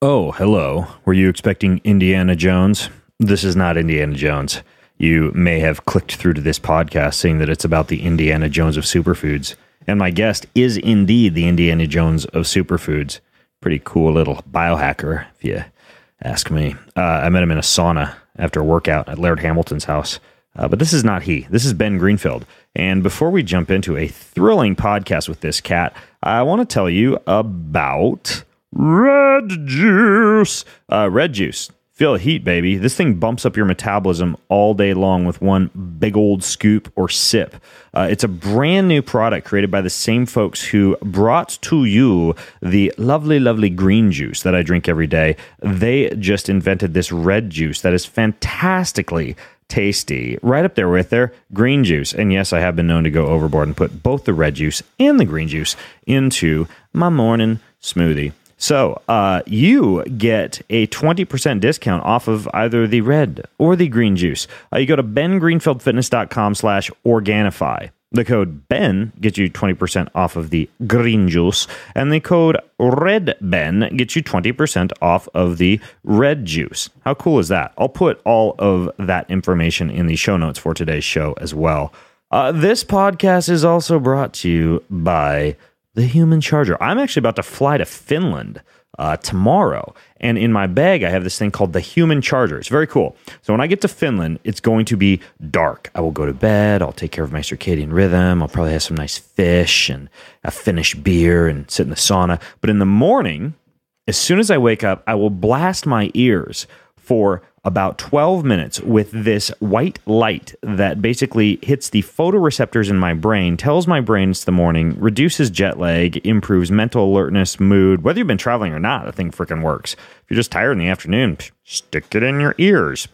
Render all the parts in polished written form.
Oh, hello. Were you expecting Indiana Jones? This is not Indiana Jones. You may have clicked through to this podcast saying that it's about the Indiana Jones of superfoods. And my guest is indeed the Indiana Jones of superfoods. Pretty cool little biohacker, if you ask me. I met him in a sauna after a workout at Laird Hamilton's house. But this is not he. This is Ben Greenfield. And before we jump into a thrilling podcast with this cat, I want to tell you about red juice. Red juice. Feel the heat, baby. This thing bumps up your metabolism all day long with one big old scoop or sip. It's a brand new product created by the same folks who brought to you the lovely, lovely green juice that I drink every day. They just invented this red juice that is fantastically tasty, right up there with their green juice. And yes, I have been known to go overboard and put both the red juice and the green juice into my morning smoothie. So you get a 20% discount off of either the red or the green juice. You go to bengreenfieldfitness.com/Organifi. The code BEN gets you 20% off of the green juice, and the code REDBEN gets you 20% off of the red juice. How cool is that? I'll put all of that information in the show notes for today's show as well. This podcast is also brought to you by the Human Charger. I'm actually about to fly to Finland tomorrow, and in my bag I have this thing called the Human Charger. It's very cool. So when I get to Finland, it's going to be dark. I will go to bed, I'll take care of my circadian rhythm, I'll probably have some nice fish and a Finnish beer and sit in the sauna. But in the morning, as soon as I wake up, I will blast my ears for about 12 minutes with this white light that basically hits the photoreceptors in my brain, tells my brain it's the morning, reduces jet lag, improves mental alertness, mood. Whether you've been traveling or not, the thing freaking works. If you're just tired in the afternoon, stick it in your ears.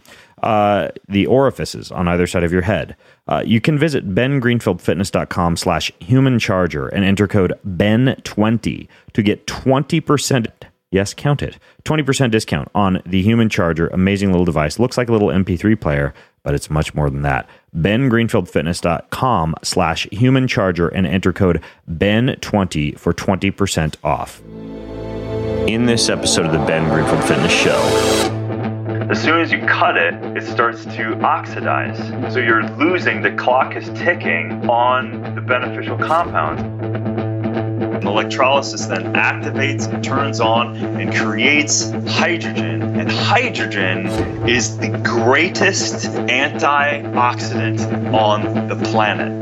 The orifices on either side of your head. You can visit bengreenfieldfitness.com/humancharger and enter code BEN20 to get 20%. Yes, count it. 20% discount on the Human Charger. Amazing little device. Looks like a little MP3 player, but it's much more than that. bengreenfieldfitness.com/humancharger and enter code BEN20 for 20% off. In this episode of the Ben Greenfield Fitness Show, as soon as you cut it, it starts to oxidize. So you're losing, the clock is ticking on the beneficial compounds. Electrolysis then activates, turns on, and creates hydrogen. And hydrogen is the greatest antioxidant on the planet.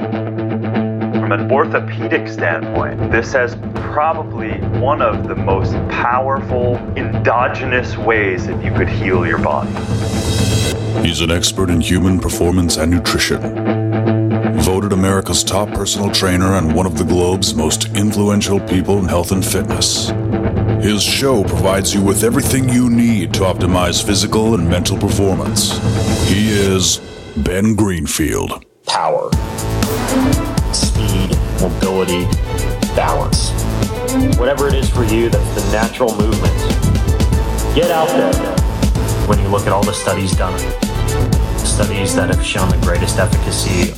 From an orthopedic standpoint, this has probably one of the most powerful endogenous ways that you could heal your body. He's an expert in human performance and nutrition. Voted America's top personal trainer and one of the globe's most influential people in health and fitness. His show provides you with everything you need to optimize physical and mental performance. He is Ben Greenfield. Power, speed, mobility, balance. Whatever it is for you, that's the natural movement. Get out there. When you look at all the studies done, studies that have shown the greatest efficacy.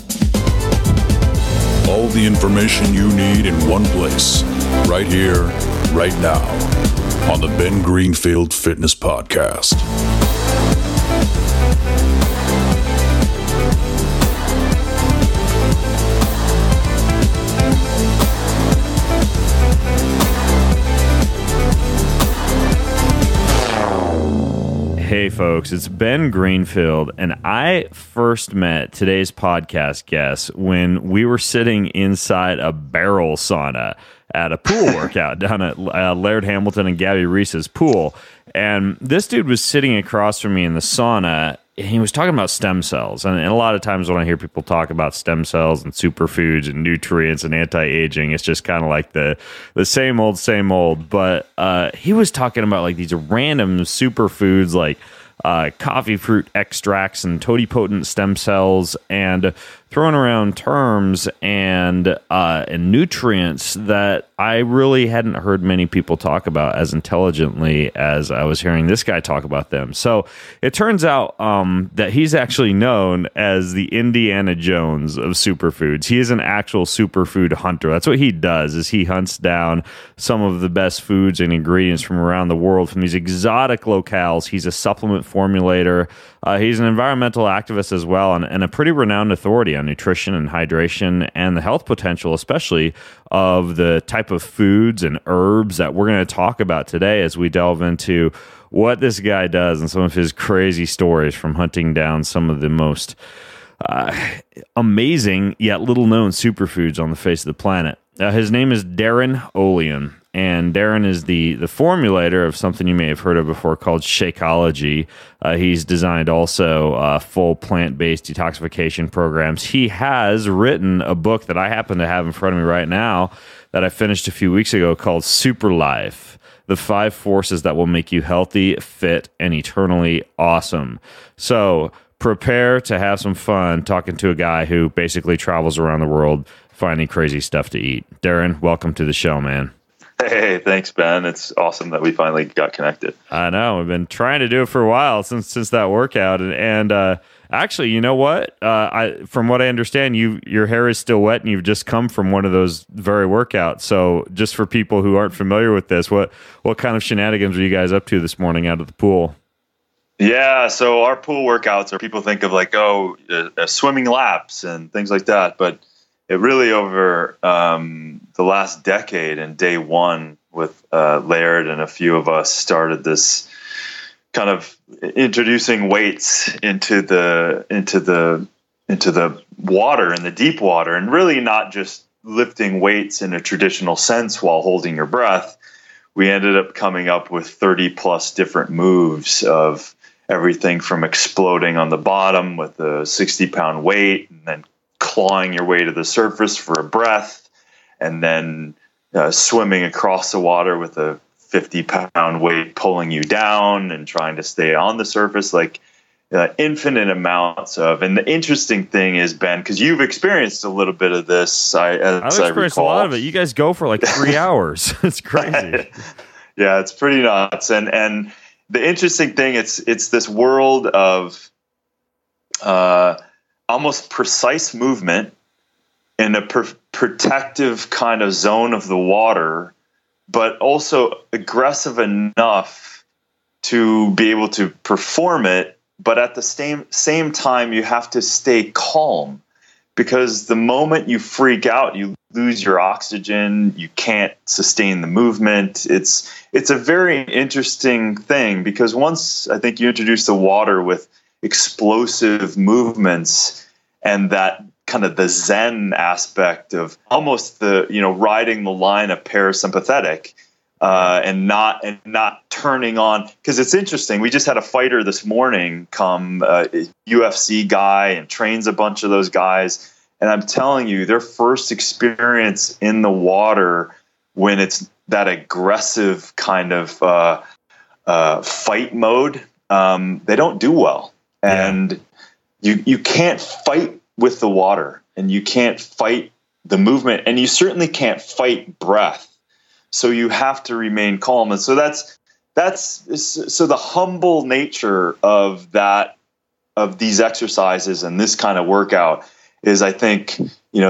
All the information you need in one place, right here, right now, on the Ben Greenfield Fitness Podcast. Hey folks, it's Ben Greenfield, and I first met today's podcast guest when we were sitting inside a barrel sauna at a pool workout down at Laird Hamilton and Gabby Reece's pool. And this dude was sitting across from me in the sauna, and he was talking about stem cells. And a lot of times when I hear people talk about stem cells and superfoods and nutrients and anti-aging, it's just kind of like the same old, same old. But he was talking about like these random superfoods like coffee fruit extracts and totipotent stem cells and throwing around terms and nutrients that I really hadn't heard many people talk about as intelligently as I was hearing this guy talk about them. So it turns out that he's actually known as the Indiana Jones of superfoods. He is an actual superfood hunter. That's what he does, is he hunts down some of the best foods and ingredients from around the world, from these exotic locales. He's a supplement formulator. He's an environmental activist as well, and a pretty renowned authority on nutrition and hydration and the health potential, especially of the type of foods and herbs that we're going to talk about today as we delve into what this guy does and some of his crazy stories from hunting down some of the most amazing yet little known superfoods on the face of the planet. His name is Darin Olien, and Darin is the formulator of something you may have heard of before called Shakeology. He's designed also full plant-based detoxification programs. He has written a book that I happen to have in front of me right now that I finished a few weeks ago called SuperLife: The 5 Forces That Will Make You Healthy, Fit, and Eternally Awesome. So prepare to have some fun talking to a guy who basically travels around the world finding crazy stuff to eat. Darin, welcome to the show, man. Hey, thanks, Ben. It's awesome that we finally got connected. I know. We've been trying to do it for a while since that workout. And actually, you know what? From what I understand, your hair is still wet and you've just come from one of those very workouts. So just for people who aren't familiar with this, what kind of shenanigans were you guys up to this morning out of the pool? Yeah, so our pool workouts are, people think of like, swimming laps and things like that. But it really, over the last decade and day one with Laird and a few of us, started this kind of introducing weights into the water, in the deep water, and really not just lifting weights in a traditional sense while holding your breath. We ended up coming up with 30 plus different moves of everything from exploding on the bottom with a 60-pound weight, and then clawing your way to the surface for a breath, and then swimming across the water with a 50-pound weight pulling you down and trying to stay on the surface, like infinite amounts of. And the interesting thing is, Ben, because you've experienced a little bit of this, I've experienced a lot of it. You guys go for like 3 hours. It's crazy. Yeah, it's pretty nuts. And the interesting thing, it's this world of almost precise movement in a protective kind of zone of the water, but also aggressive enough to be able to perform it. But at the same time, you have to stay calm, because the moment you freak out, you lose your oxygen. You can't sustain the movement. It's a very interesting thing, because once I think you introduce the water with explosive movements and that kind of the Zen aspect of almost the, riding the line of parasympathetic, and not turning on. Because it's interesting. We just had a fighter this morning come, UFC guy, and trains a bunch of those guys. And I'm telling you, their first experience in the water, when it's that aggressive kind of fight mode, they don't do well. And you can't fight with the water, and you can't fight the movement, and you certainly can't fight breath. So you have to remain calm. And so that's so the humble nature of these exercises and this kind of workout is, I think,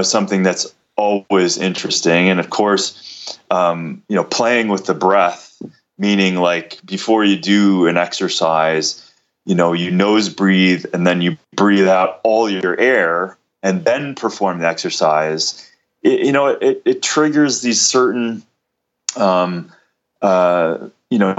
something that's always interesting. And of course, playing with the breath, meaning like before you do an exercise, you nose breathe, and then you breathe out all your air and then perform the exercise. It triggers these certain,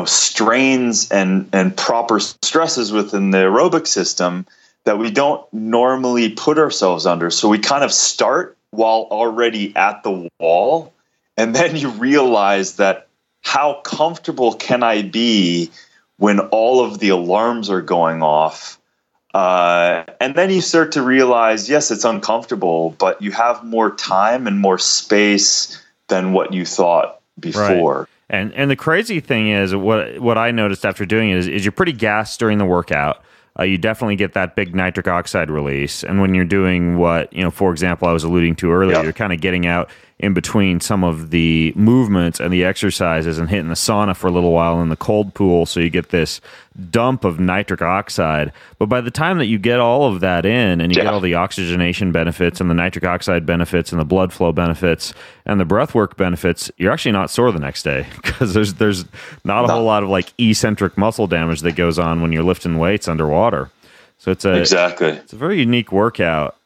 strains and proper stresses within the aerobic system that we don't normally put ourselves under. So we kind of start while already at the wall, and then you realize that how comfortable can I be when all of the alarms are going off? And then you start to realize, yes, it's uncomfortable, but you have more time and more space than what you thought before. Right. And the crazy thing is, what I noticed after doing it is you're pretty gassed during the workout. you definitely get that big nitric oxide release. And when you're doing what, for example, I was alluding to earlier, you're kind of getting out in between some of the movements and the exercises and hitting the sauna for a little while in the cold pool. So you get this dump of nitric oxide. But by the time that you get all of that in and you get all the oxygenation benefits and the nitric oxide benefits and the blood flow benefits and the breathwork benefits, you're actually not sore the next day because there's not a whole lot of like eccentric muscle damage that goes on when you're lifting weights underwater. So it's a very unique workout.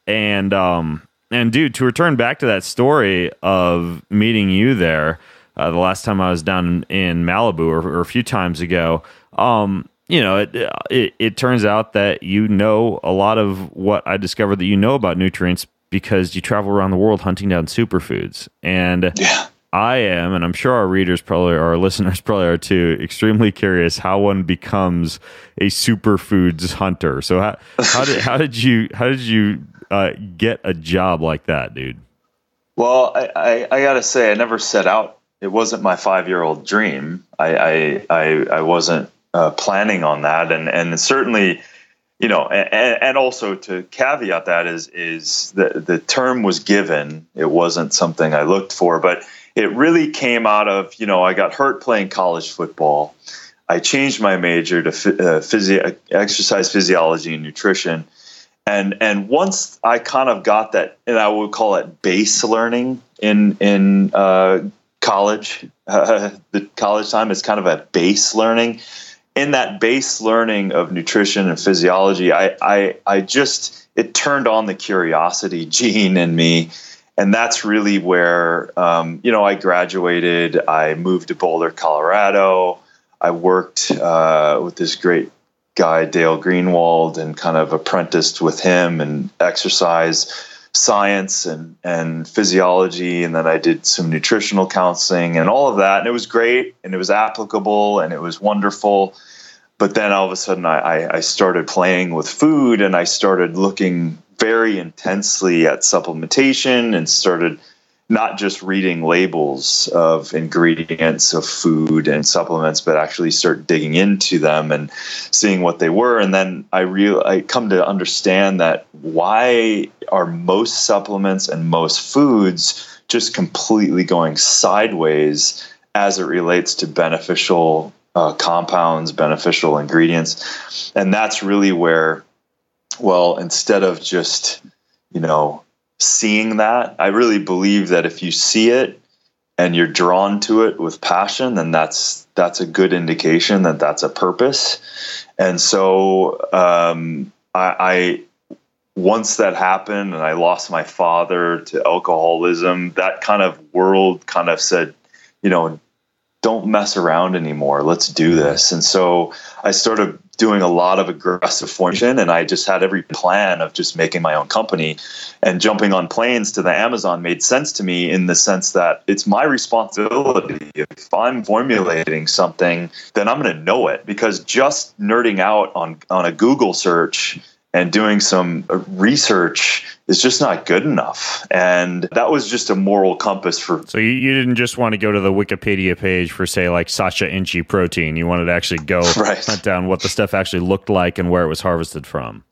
And dude, to return back to that story of meeting you there, the last time I was down in Malibu or a few times ago, it turns out that you know a lot of what I discovered that you know about nutrients because you travel around the world hunting down superfoods. And I am, and I'm sure our readers probably, our listeners probably are too, extremely curious how one becomes a superfoods hunter. So how did you get a job like that, dude? Well, I gotta say, I never set out. It wasn't my 5-year-old dream. I wasn't planning on that, and certainly, and also to caveat that is the term was given. It wasn't something I looked for, but it really came out of, I got hurt playing college football. I changed my major to exercise physiology and nutrition. And once I kind of got that, and I would call it base learning in college, the college time is kind of a base learning. In that base learning of nutrition and physiology, it turned on the curiosity gene in me. And that's really where, I graduated. I moved to Boulder, Colorado. I worked with this great guy, Dale Greenwald, and kind of apprenticed with him and exercise science and physiology. And then I did some nutritional counseling and all of that. And it was great and it was applicable and it was wonderful. But then all of a sudden I started playing with food and I started looking very intensely at supplementation and started not just reading labels of ingredients of food and supplements, but actually start digging into them and seeing what they were. And then I come to understand that why are most supplements and most foods just completely going sideways as it relates to beneficial compounds, beneficial ingredients. And that's really where, instead of just, seeing that, I really believe that if you see it and you're drawn to it with passion, then that's a good indication that that's a purpose. And so I once that happened and I lost my father to alcoholism, that kind of world kind of said, don't mess around anymore. Let's do this. And so I started doing a lot of aggressive formation, and I just had every plan of just making my own company, and jumping on planes to the Amazon made sense to me in the sense that it's my responsibility. If I'm formulating something, then I'm going to know it, because just nerding out on a Google search and doing some research is just not good enough. And that was just a moral compass for... So you didn't just want to go to the Wikipedia page for, say, like Sacha Inchi protein. You wanted to actually go hunt down what the stuff actually looked like and where it was harvested from.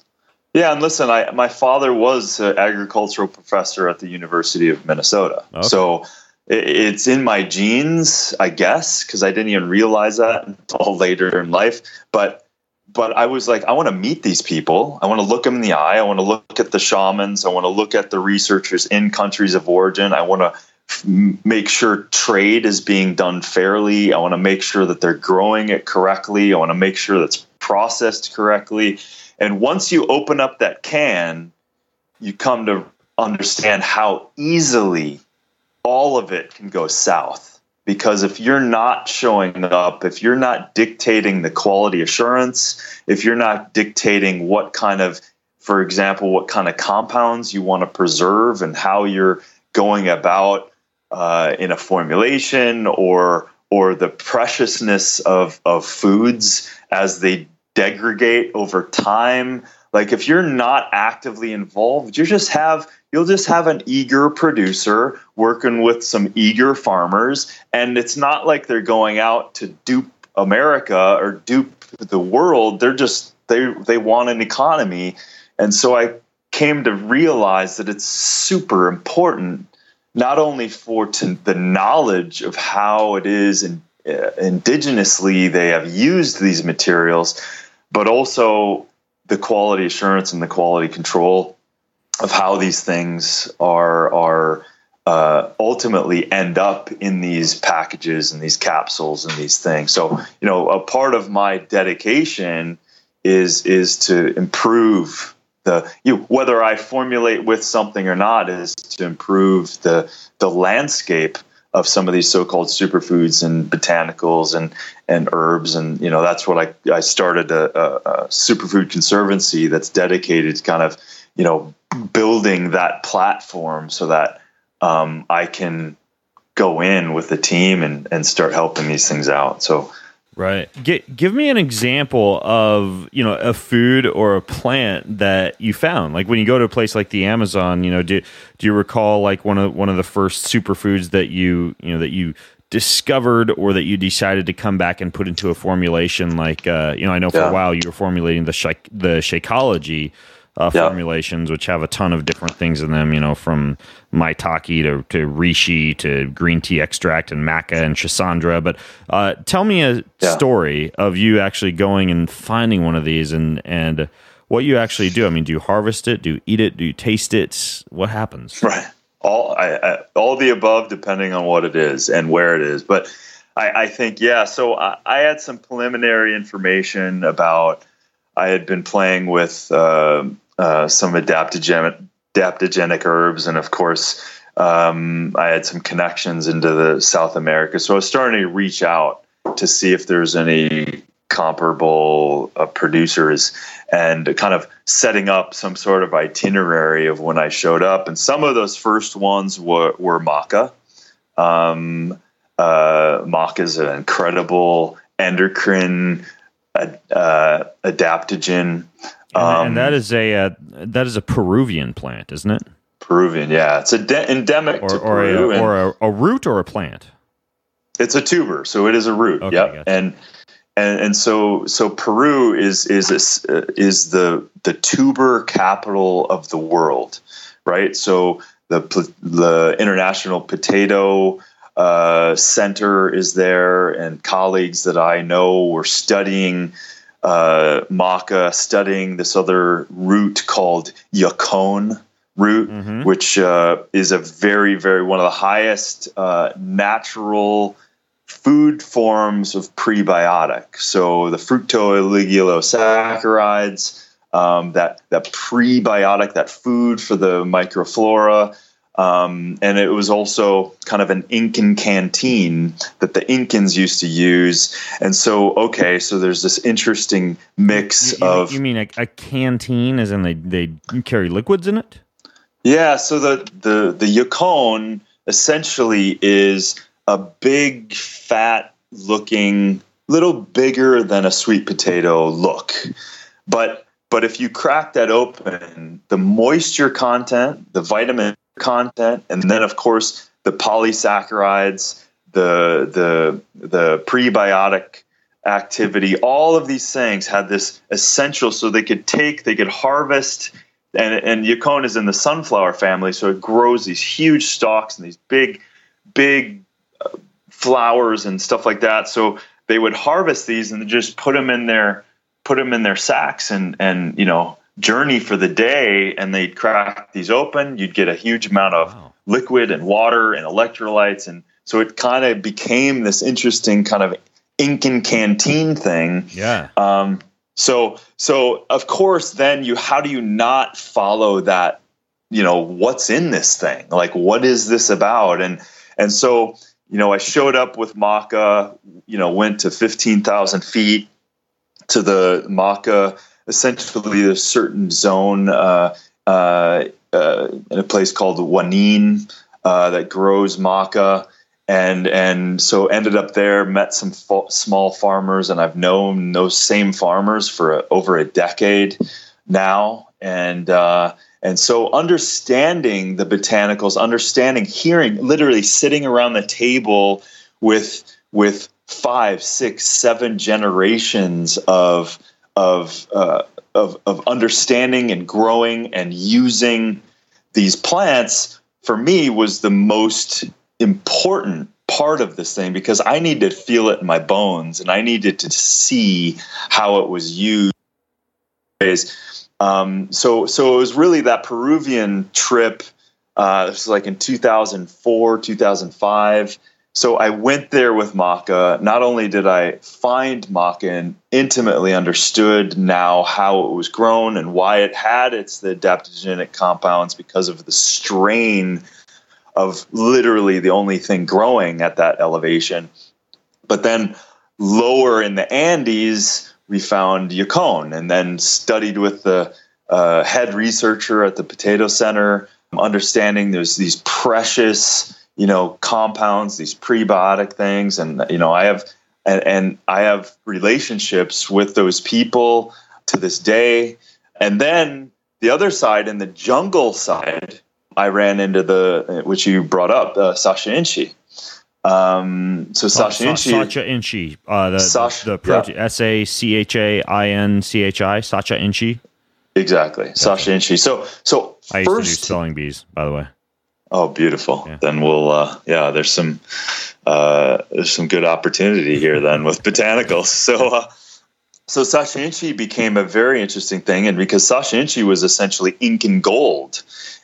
Yeah, and listen, my father was an agricultural professor at the University of Minnesota. Okay. So it's in my genes, I guess, because I didn't even realize that until later in life. But I was like, I want to meet these people. I want to look them in the eye. I want to look at the shamans. I want to look at the researchers in countries of origin. I want to make sure trade is being done fairly. I want to make sure that they're growing it correctly. I want to make sure that's processed correctly. And once you open up that can, you come to understand how easily all of it can go south. Because if you're not showing up, if you're not dictating the quality assurance, if you're not dictating what kind of, for example, what kind of compounds you want to preserve and how you're going about in a formulation or the preciousness of foods as they degrade over time, like if you're not actively involved, you'll just have an eager producer working with some eager farmers. And it's not like they're going out to dupe America or dupe the world. they want an economy. And so I came to realize that it's super important, not only for the knowledge of how it is indigenously they have used these materials, but also the quality assurance and the quality control of how these things are ultimately end up in these packages and these capsules and these things. So, a part of my dedication is to improve whether I formulate with something or not, is to improve the landscape of some of these so-called superfoods and botanicals and herbs. And, that's what I started a superfood conservancy that's dedicated to kind of, building that platform so that I can go in with the team and start helping these things out. So, right. Give me an example of, a food or a plant that you found. Like when you go to a place like the Amazon, do you recall like one of the first superfoods that you discovered or that you decided to come back and put into a formulation? Like, I know for a while you were formulating the Shakeology formulations, which have a ton of different things in them, from maitake to reishi to green tea extract and maca and schisandra. But tell me a story of you actually going and finding one of these and what you actually do. I mean, do you harvest it? Do you eat it? Do you taste it? What happens? Right. All the above, depending on what it is and where it is. But I think, so I had some preliminary information about, I had been playing with some adaptogenic herbs. And of course, I had some connections into the South America. So I was starting to reach out to see if there's any comparable producers and kind of setting up some sort of itinerary of when I showed up. And some of those first ones were maca. Maca is an incredible endocrine adaptogen. And that is a Peruvian plant, isn't it? Peruvian, yeah. It's endemic to Peru. Or a root or a plant? It's a tuber, so it is a root. Okay, yep. Gotcha. And so Peru is the tuber capital of the world, right? So the International Potato Center is there, and colleagues that I know were studying maca, studying this other root called yacon root, which is a very, very one of the highest natural food forms of prebiotic. So the fructooligulosaccharides, that prebiotic, that food for the microflora. And it was also kind of an Incan canteen that the Incans used to use. And so there's this interesting mix of... You mean a canteen as in they carry liquids in it? Yeah, so the yacon essentially is a big, fat-looking, little bigger than a sweet potato look. But if you crack that open, the moisture content, the vitamin content, and then of course the polysaccharides, the prebiotic activity, all of these things had this essential, so they could harvest, and yacon is in the sunflower family, so it grows these huge stalks and these big flowers and stuff like that. So they would harvest these and just put them in their sacks and journey for the day, and they'd crack these open. You'd get a huge amount of liquid and water and electrolytes, and so it kind of became this interesting kind of Incan canteen thing. Yeah. So of course, then how do you not follow that? What's in this thing? Like, what is this about? And so I showed up with maca. Went to 15,000 feet to the maca. Essentially, a certain zone in a place called Juanin that grows maca, and so ended up there, met some small farmers, and I've known those same farmers for over a decade now, and so understanding the botanicals, hearing, literally sitting around the table with 5, 6, 7 generations of of understanding and growing and using these plants for me was the most important part of this thing, because I needed to feel it in my bones and I needed to see how it was used. So it was really that Peruvian trip. This was like in 2004, 2005. So I went there with maca. Not only did I find maca and intimately understood now how it was grown and why it had the adaptogenic compounds, because of the strain of literally the only thing growing at that elevation. But then lower in the Andes, we found yacon, and then studied with the head researcher at the Potato Center, understanding there's these precious, compounds, these prebiotic things. And, I have relationships with those people to this day. And then the other side, in the jungle side, I ran into which you brought up, Sacha Inchi. Sacha Inchi, the protein, SACHAINCHI, Sacha Inchi. Exactly, Sacha Inchi. So I used to do spelling bees, by the way. Oh, beautiful. Yeah. Then we'll, there's some good opportunity here then with botanicals. So Sacha Inchi became a very interesting thing, and because Sacha Inchi was essentially ink and gold.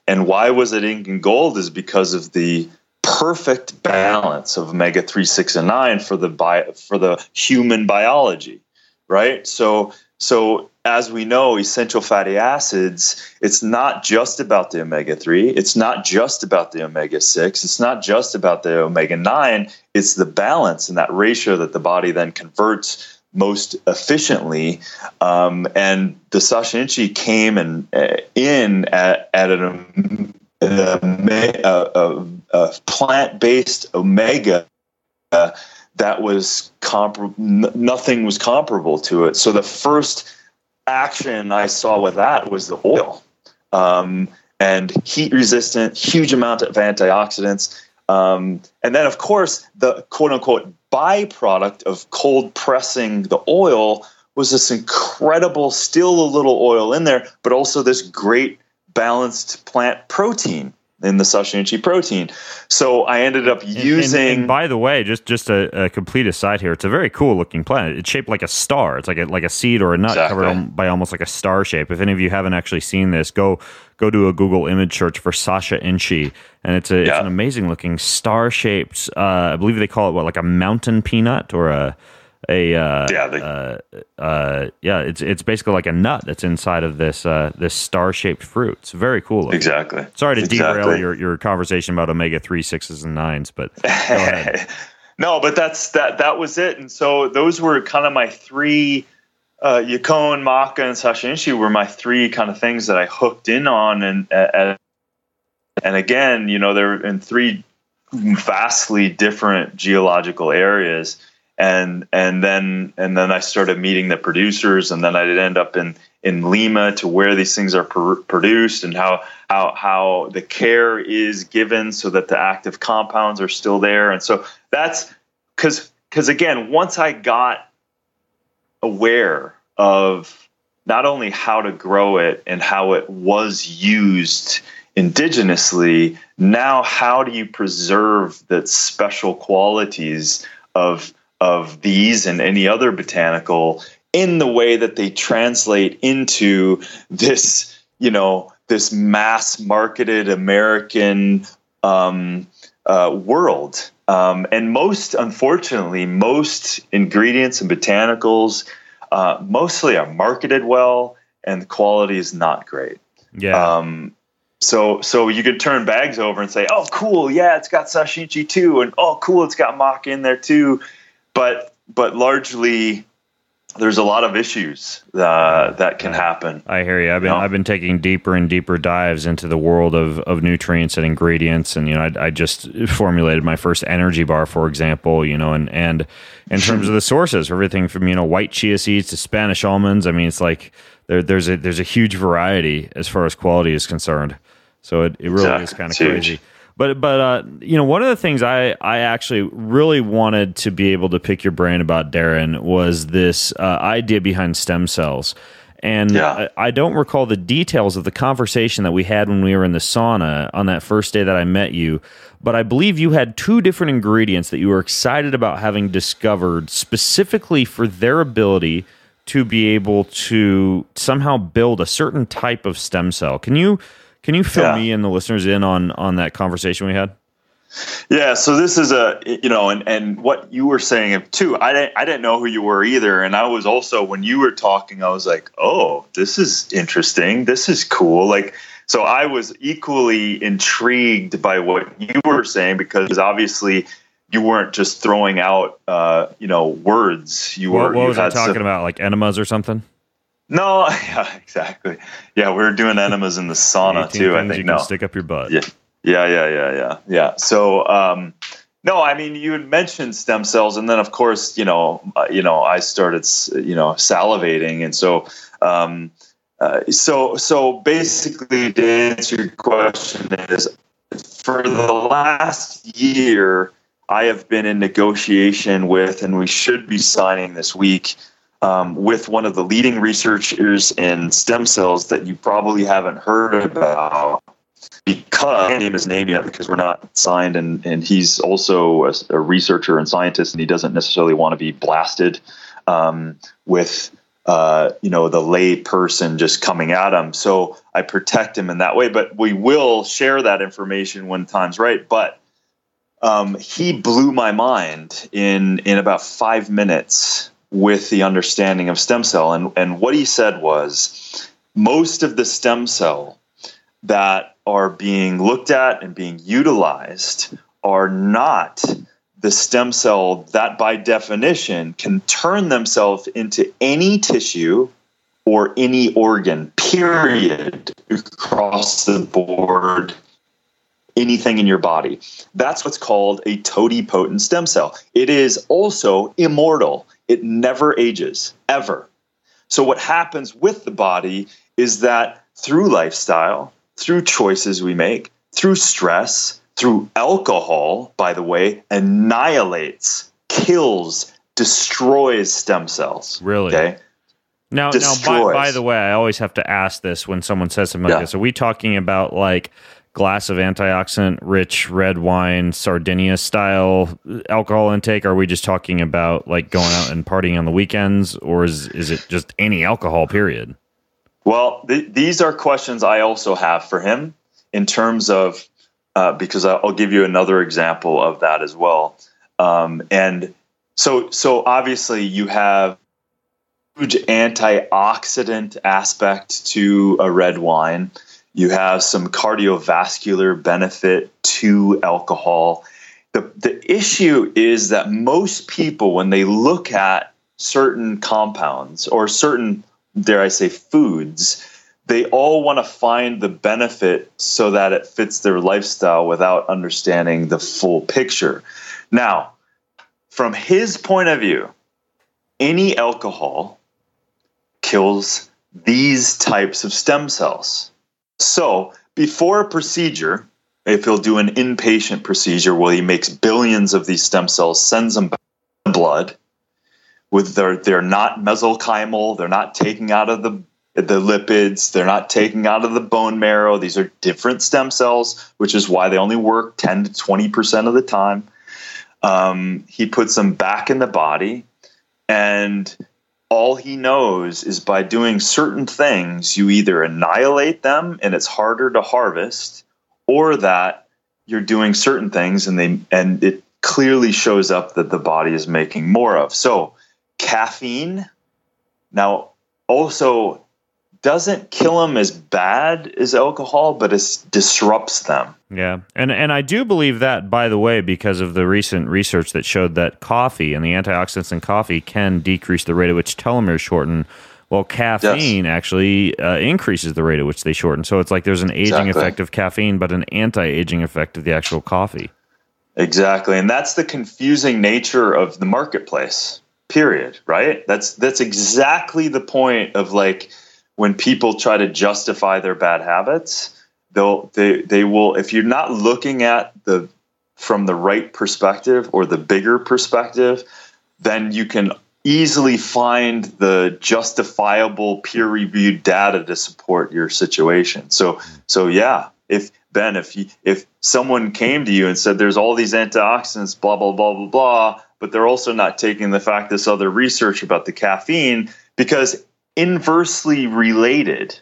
And why was it ink and gold is because of the perfect balance of omega-3, 6, and 9 for the human biology, right? So as we know, essential fatty acids, it's not just about the omega-3, it's not just about the omega-6, it's not just about the omega-9, it's the balance and that ratio that the body then converts most efficiently. And the Sacha Inchi came in at a plant-based omega that was nothing was comparable to it. So the first action I saw with that was the oil, and heat resistant, huge amount of antioxidants. And then, of course, the quote unquote byproduct of cold pressing the oil was this incredible, still a little oil in there, but also this great balanced plant protein in the Sacha Inchi protein. So I ended up using. And by the way, just a complete aside here, it's a very cool looking plant. It's shaped like a star. It's like a seed or a nut covered by almost like a star shape. If any of you haven't actually seen this, go do a Google image search for Sacha Inchi, and it's an amazing looking star shaped. I believe they call it like a mountain peanut or it's basically like a nut that's inside of this star shaped fruit. It's very cool looking. Exactly. Sorry to derail your conversation about omega-3, 6s, and 9s, but go ahead. No, but that was it. And so those were kind of my three. Yacon, maca, and Sacha Inchi were my three kind of things that I hooked in on, and again, they're in three vastly different geological areas. And then I started meeting the producers, and then I did end up in Lima, to where these things are produced, and how the care is given so that the active compounds are still there. And so that's because again, once I got aware of not only how to grow it and how it was used indigenously, now how do you preserve the special qualities of these and any other botanical in the way that they translate into this, this mass marketed American world. And unfortunately, most ingredients and botanicals mostly are marketed well, and the quality is not great. Yeah. So you could turn bags over and say, oh, cool, yeah, it's got Sacha Inchi too, and oh, cool, it's got maca in there too. But largely, there's a lot of issues that can happen. I hear you. I've been taking deeper and deeper dives into the world of nutrients and ingredients, and I just formulated my first energy bar, for example. And in terms of the sources, everything from white chia seeds to Spanish almonds. I mean, it's like there's a huge variety as far as quality is concerned. So it really is kind of crazy. But one of the things I actually really wanted to be able to pick your brain about, Darin, was this idea behind stem cells. And I don't recall the details of the conversation that we had when we were in the sauna on that first day that I met you, but I believe you had two different ingredients that you were excited about having discovered specifically for their ability to be able to somehow build a certain type of stem cell. Can you fill me and the listeners in on that conversation we had? Yeah, so this is and what you were saying too, I didn't know who you were either. And I was also, when you were talking, I was like, oh, this is interesting. This is cool. Like, so I was equally intrigued by what you were saying, because obviously you weren't just throwing out, words. What was I talking about? Like enemas or something? No, yeah, exactly. Yeah, we were doing enemas in the sauna too. I think you can stick up your butt. Yeah. So, no, I mean, you had mentioned stem cells, and then of course, I started, salivating, and so basically, to answer your question, is for the last year, I have been in negotiation with, and we should be signing this week, with one of the leading researchers in stem cells that you probably haven't heard about, because I can't name his name yet because we're not signed, and he's also a researcher and scientist, and he doesn't necessarily want to be blasted with the lay person just coming at him. So I protect him in that way, but we will share that information when time's right. But he blew my mind in about 5 minutes with the understanding of stem cell. And what he said was, most of the stem cell that are being looked at and being utilized are not the stem cell that by definition can turn themselves into any tissue or any organ, period, across the board, anything in your body. That's what's called a totipotent stem cell. It is also immortal. It never ages, ever. So what happens with the body is that through lifestyle, through choices we make, through stress, through alcohol, by the way, annihilates, kills, destroys stem cells. Really? Okay? Now, by the way, I always have to ask this when someone says something like this. Are we talking about like glass of antioxidant-rich red wine, Sardinia-style alcohol intake? Are we just talking about like going out and partying on the weekends, or is it just any alcohol, period? Well, these are questions I also have for him in terms of, because I'll give you another example of that as well. And so obviously you have huge antioxidant aspect to a red wine. You have some cardiovascular benefit to alcohol. The issue is that most people, when they look at certain compounds or certain, dare I say, foods, they all want to find the benefit so that it fits their lifestyle without understanding the full picture. Now, from his point of view, any alcohol kills these types of stem cells. So before a procedure, if he'll do an inpatient procedure where he makes billions of these stem cells, sends them back to the blood, they're not mesenchymal, they're not taking out of the lipids, they're not taking out of the bone marrow. These are different stem cells, which is why they only work 10 to 20% of the time. He puts them back in the body, and all he knows is by doing certain things, you either annihilate them and it's harder to harvest, or that you're doing certain things and it clearly shows up that the body is making more of. So caffeine now also doesn't kill them as bad as alcohol, but it disrupts them. Yeah. And I do believe that, by the way, because of the recent research that showed that coffee and the antioxidants in coffee can decrease the rate at which telomeres shorten, while caffeine actually increases the rate at which they shorten. So it's like there's an aging effect of caffeine, but an anti-aging effect of the actual coffee. Exactly. And that's the confusing nature of the marketplace, period, right? That's exactly the point of, like, when people try to justify their bad habits, they will, if you're not looking at from the right perspective or the bigger perspective, then you can easily find the justifiable peer-reviewed data to support your situation. So yeah, if someone came to you and said there's all these antioxidants, blah, blah, blah, blah, blah, but they're also not taking the fact this other research about the caffeine, because inversely related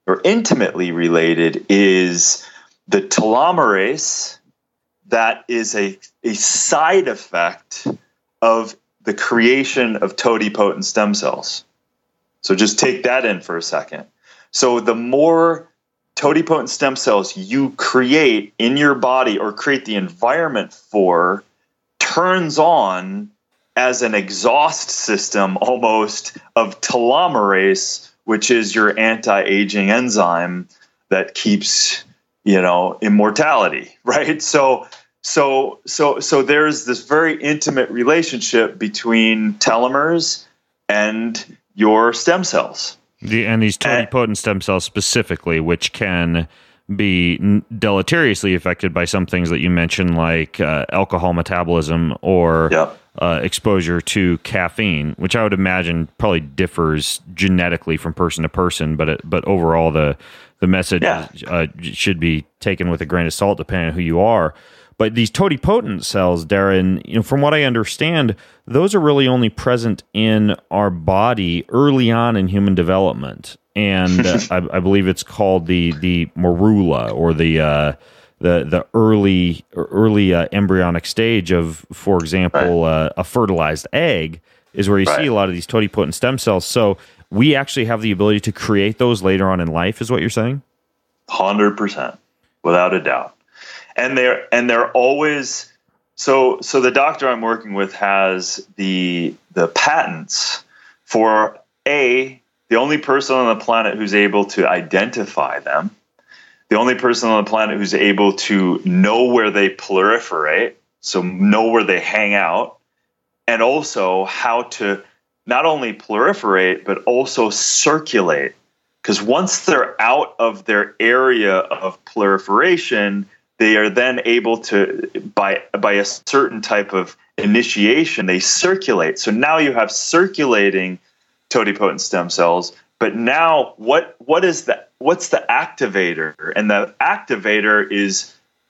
or intimately related is the telomerase that is a side effect of the creation of totipotent stem cells. So just take that in for a second. So the more totipotent stem cells you create in your body or create the environment for, turns on as an exhaust system almost of telomerase, which is your anti-aging enzyme that keeps, immortality, right? So there's this very intimate relationship between telomeres and your stem cells. And these totipotent stem cells specifically, which can be deleteriously affected by some things that you mentioned, like alcohol metabolism or exposure to caffeine, which I would imagine probably differs genetically from person to person, but overall the message should be taken with a grain of salt depending on who you are. But these totipotent cells, Darin, from what I understand, those are really only present in our body early on in human development, and I believe it's called the morula, or the early embryonic stage of, for example, a fertilized egg is where you see a lot of these totipotent stem cells. So we actually have the ability to create those later on in life, is what you're saying? 100%, without a doubt. And they're always so the doctor I'm working with has the patents for the only person on the planet who's able to identify them, the only person on the planet who's able to know where they proliferate, so know where they hang out, and also how to not only proliferate but also circulate. Because once they're out of their area of proliferation, they are then able to, by a certain type of initiation, they circulate. So now you have circulating totipotent stem cells. But now, what's the activator? And the activator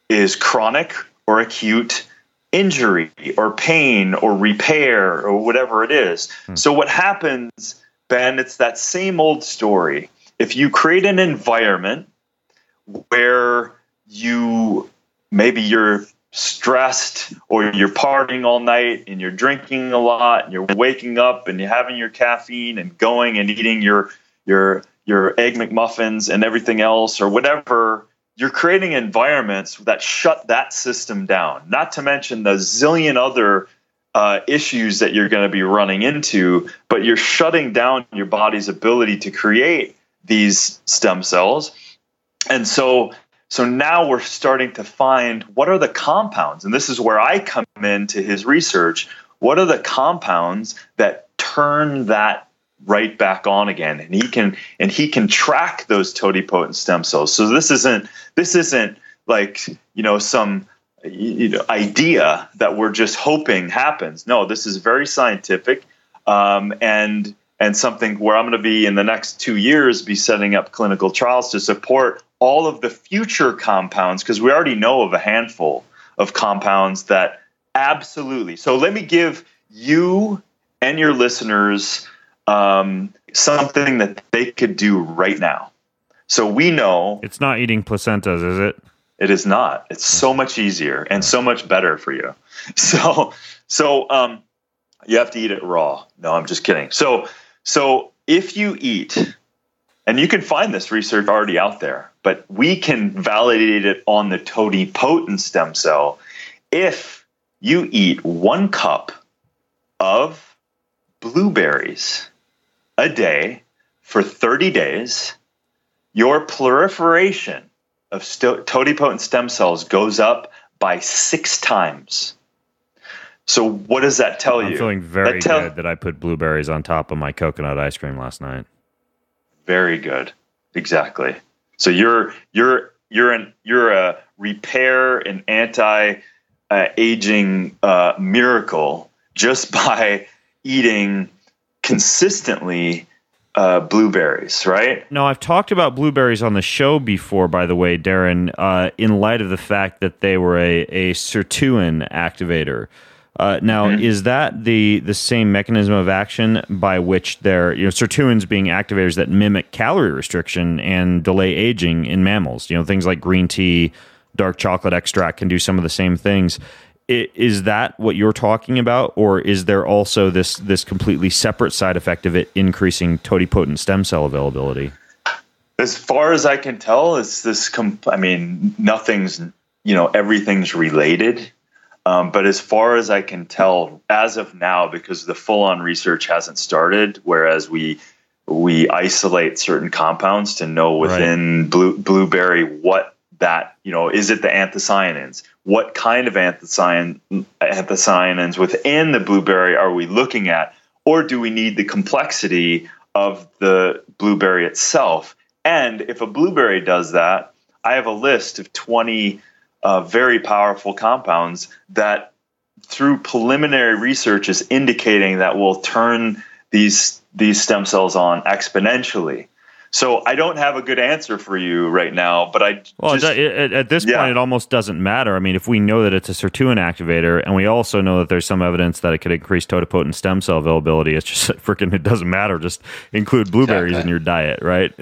is chronic or acute injury or pain or repair or whatever it is. So what happens, Ben? It's that same old story. If you create an environment where maybe you're stressed or you're partying all night and you're drinking a lot and you're waking up and you're having your caffeine and going and eating your Egg McMuffins and everything else or whatever, you're creating environments that shut that system down, not to mention the zillion other issues that you're going to be running into, but you're shutting down your body's ability to create these stem cells. And so now we're starting to find what are the compounds, and this is where I come into his research. What are the compounds that turn that right back on again? And he can track those totipotent stem cells. So this isn't like some idea that we're just hoping happens. No, this is very scientific, and something where I'm going to be in the next 2 years be setting up clinical trials to support all of the future compounds, because we already know of a handful of compounds that absolutely. So let me give you and your listeners something that they could do right now. So we know it's not eating placentas, is it? It is not. It's so much easier and so much better for you. So you have to eat it raw. No, I'm just kidding. So if you eat, and you can find this research already out there, but we can validate it on the totipotent stem cell. If you eat 1 cup of blueberries a day for 30 days, your proliferation of totipotent stem cells goes up by 6 times. So what does that tell you? I'm feeling very good that I put blueberries on top of my coconut ice cream last night. Very good. Exactly. So you're you're a repair and anti-aging miracle just by eating consistently blueberries, right? No, I've talked about blueberries on the show before, by the way, Darin, in light of the fact that they were a sirtuin activator. Now, is that the same mechanism of action by which they're, sirtuins being activators that mimic calorie restriction and delay aging in mammals? Things like green tea, dark chocolate extract can do some of the same things. Is that what you're talking about, or is there also this completely separate side effect of it increasing totipotent stem cell availability? As far as I can tell, it's this. Nothing's, everything's related. But as far as I can tell, as of now, because the full-on research hasn't started, whereas we isolate certain compounds to know within blueberry what that, is it the anthocyanins? What kind of anthocyanins within the blueberry are we looking at? Or do we need the complexity of the blueberry itself? And if a blueberry does that, I have a list of 20 very powerful compounds that through preliminary research is indicating that will turn these stem cells on exponentially. So I don't have a good answer for you right now, but at this point, it almost doesn't matter. I mean, if we know that it's a sirtuin activator, and we also know that there's some evidence that it could increase totipotent stem cell availability, it's just it doesn't matter. Just include blueberries in your diet, right?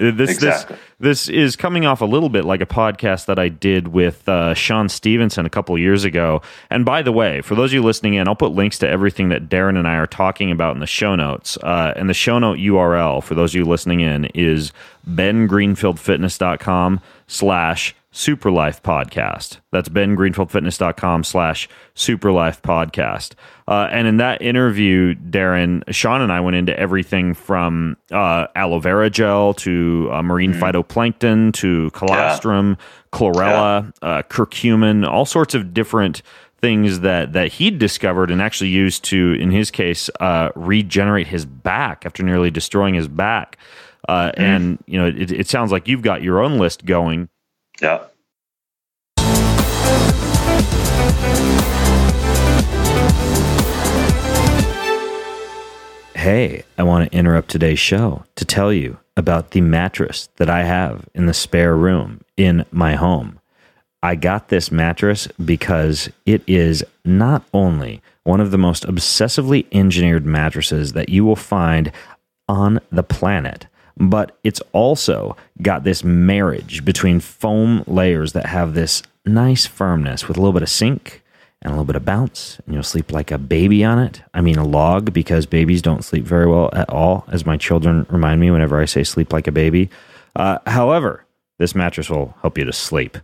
This is coming off a little bit like a podcast that I did with Sean Stevenson a couple of years ago. And by the way, for those of you listening in, I'll put links to everything that Darin and I are talking about in the show notes. And the show note URL, for those of you listening in, is bengreenfieldfitness.com/SuperLife podcast. That's bengreenfieldfitness.com/SuperLife podcast. And in that interview, Darin, Sean and I went into everything from aloe vera gel to marine phytoplankton to colostrum, chlorella, curcumin, all sorts of different things that he'd discovered and actually used to, in his case, regenerate his back after nearly destroying his back. And, it sounds like you've got your own list going. Yeah. Hey, I want to interrupt today's show to tell you about the mattress that I have in the spare room in my home. I got this mattress because it is not only one of the most obsessively engineered mattresses that you will find on the planet, but it's also got this marriage between foam layers that have this nice firmness with a little bit of sink and a little bit of bounce, and you'll sleep like a baby on it. I mean a log, because babies don't sleep very well at all, as my children remind me whenever I say sleep like a baby. However, this mattress will help you to sleep.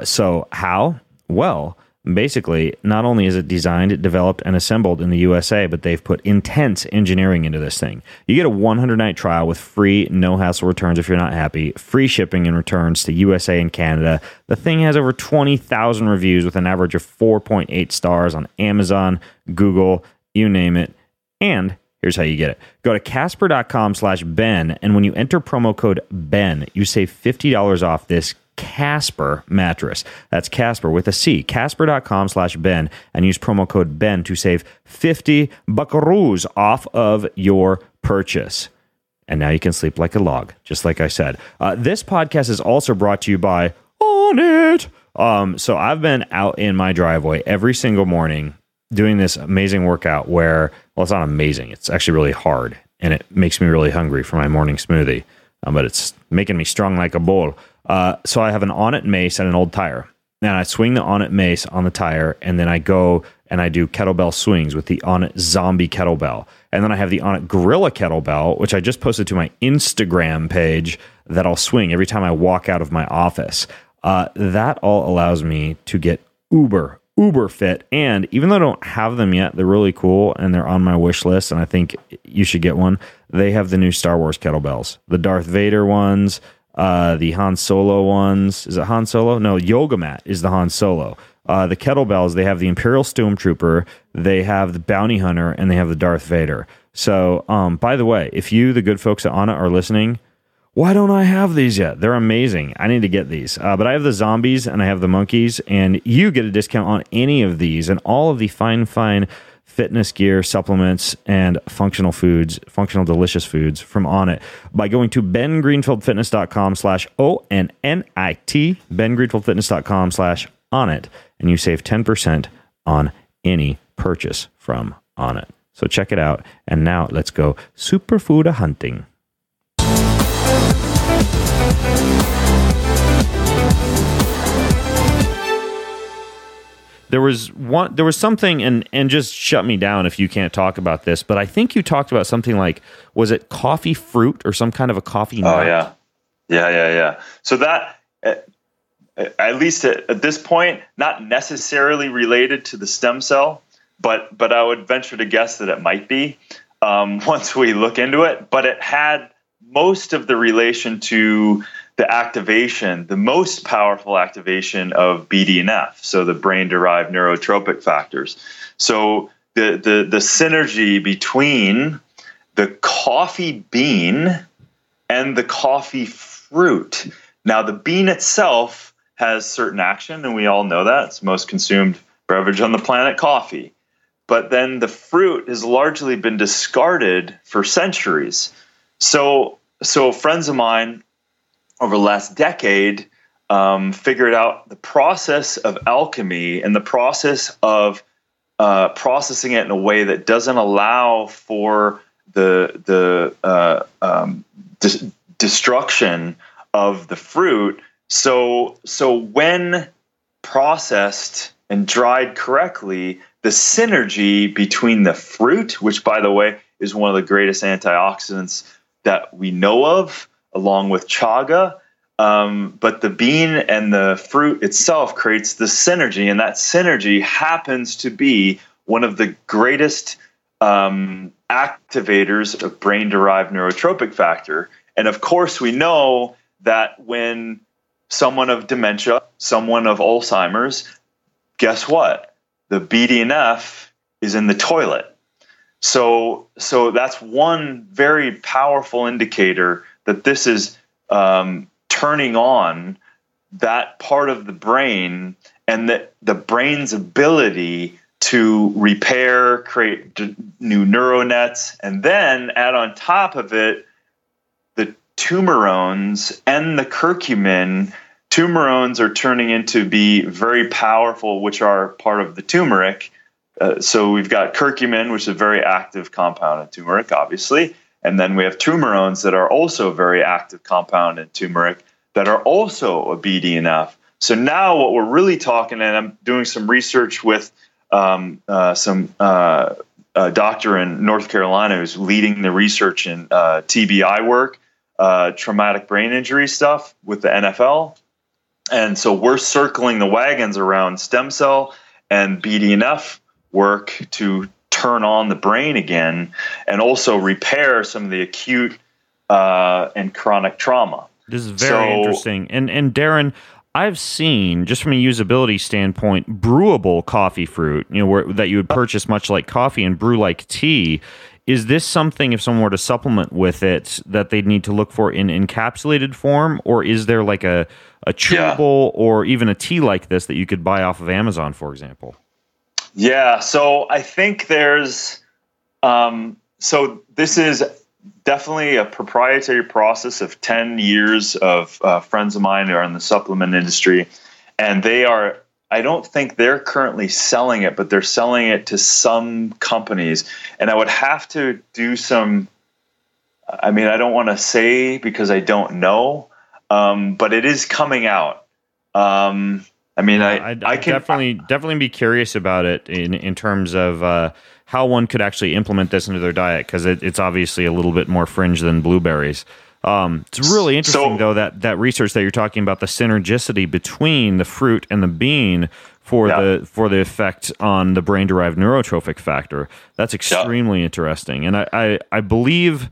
So how? Well, basically, not only is it designed, developed, and assembled in the USA, but they've put intense engineering into this thing. You get a 100-night trial with free, no-hassle returns if you're not happy, free shipping and returns to USA and Canada. The thing has over 20,000 reviews with an average of 4.8 stars on Amazon, Google, you name it. And here's how you get it. Go to Casper.com/Ben, and when you enter promo code Ben, you save $50 off this Casper mattress. That's Casper with a C. Casper.com/Ben, and use promo code Ben to save 50 buckaroos off of your purchase. And now you can sleep like a log, just like I said. This podcast is also brought to you by On It. So I've been out in my driveway every single morning doing this amazing workout where, well, it's not amazing. It's actually really hard, and it makes me really hungry for my morning smoothie. But it's making me strong like a bull. So I have an On It mace and an old tire. And I swing the On It mace on the tire, and then I go and I do kettlebell swings with the On It zombie kettlebell. And then I have the On It gorilla kettlebell, which I just posted to my Instagram page, that I'll swing every time I walk out of my office. That all allows me to get uber fit. And even though I don't have them yet, they're really cool and they're on my wish list, and I think you should get one. They have the new Star Wars kettlebells, the Darth Vader ones, the Han Solo ones. Is it Han Solo? No, Yoga Mat is the Han Solo. The kettlebells, they have the Imperial Stormtrooper, they have the Bounty Hunter, and they have the Darth Vader. So, by the way, if you, the good folks at On It, are listening, why don't I have these yet? They're amazing. I need to get these. But I have the zombies and I have the monkeys, and you get a discount on any of these and all of the fine fitness gear, supplements, and functional delicious foods from Onnit by going to bengreenfieldfitness.com/ONNIT, bengreenfieldfitness.com/Onnit, and you save 10% on any purchase from Onnit. So check it out. And now let's go superfood hunting. There was something, and just shut me down if you can't talk about this, but I think you talked about something like, was it Coffeefruit or some kind of a coffee nut? Oh, yeah. So that, at least at this point, not necessarily related to the stem cell, but I would venture to guess that it might be once we look into it. But it had most of the relation to the activation, the most powerful activation of BDNF, so the brain-derived neurotropic factors. So the synergy between the coffee bean and the coffee fruit. Now, the bean itself has certain action, and we all know that. It's the most consumed beverage on the planet, coffee. But then the fruit has largely been discarded for centuries. So friends of mine over the last decade figured out the process of alchemy and the process of processing it in a way that doesn't allow for the destruction of the fruit. So when processed and dried correctly, the synergy between the fruit, which, by the way, is one of the greatest antioxidants that we know of, along with chaga, but the bean and the fruit itself creates the synergy, and that synergy happens to be one of the greatest activators of brain-derived neurotropic factor. And of course, we know that when someone of dementia, someone of Alzheimer's, guess what? The BDNF is in the toilet. So that's one very powerful indicator that this is turning on that part of the brain, and that the brain's ability to repair, create new neural nets, and then add on top of it the tumerones and the curcumin. Tumerones are turning into be very powerful, which are part of the turmeric. So we've got curcumin, which is a very active compound in turmeric, obviously. And then we have tumerones that are also a very active compound in turmeric that are also a BDNF. So now what we're really talking, and I'm doing some research with some doctor in North Carolina who's leading the research in TBI work, traumatic brain injury stuff with the NFL. And so we're circling the wagons around stem cell and BDNF work to turn on the brain again and also repair some of the acute and chronic trauma. This is very interesting. And Darin, I've seen, just from a usability standpoint, brewable coffee fruit, that you would purchase much like coffee and brew like tea. Is this something, if someone were to supplement with it, that they'd need to look for in encapsulated form, or is there like a chewable or even a tea like this that you could buy off of Amazon, for example? Yeah, so I think there's so this is definitely a proprietary process of 10 years of friends of mine who are in the supplement industry, and I don't think they're currently selling it, but they're selling it to some companies. And I would have to do some, I don't want to say because I don't know, but it is coming out. I can definitely be curious about it in terms of how one could actually implement this into their diet, because it's obviously a little bit more fringe than blueberries. It's really interesting, though, that research that you're talking about, the synergicity between the fruit and the bean for the effect on the brain-derived neurotrophic factor. That's extremely interesting, and I believe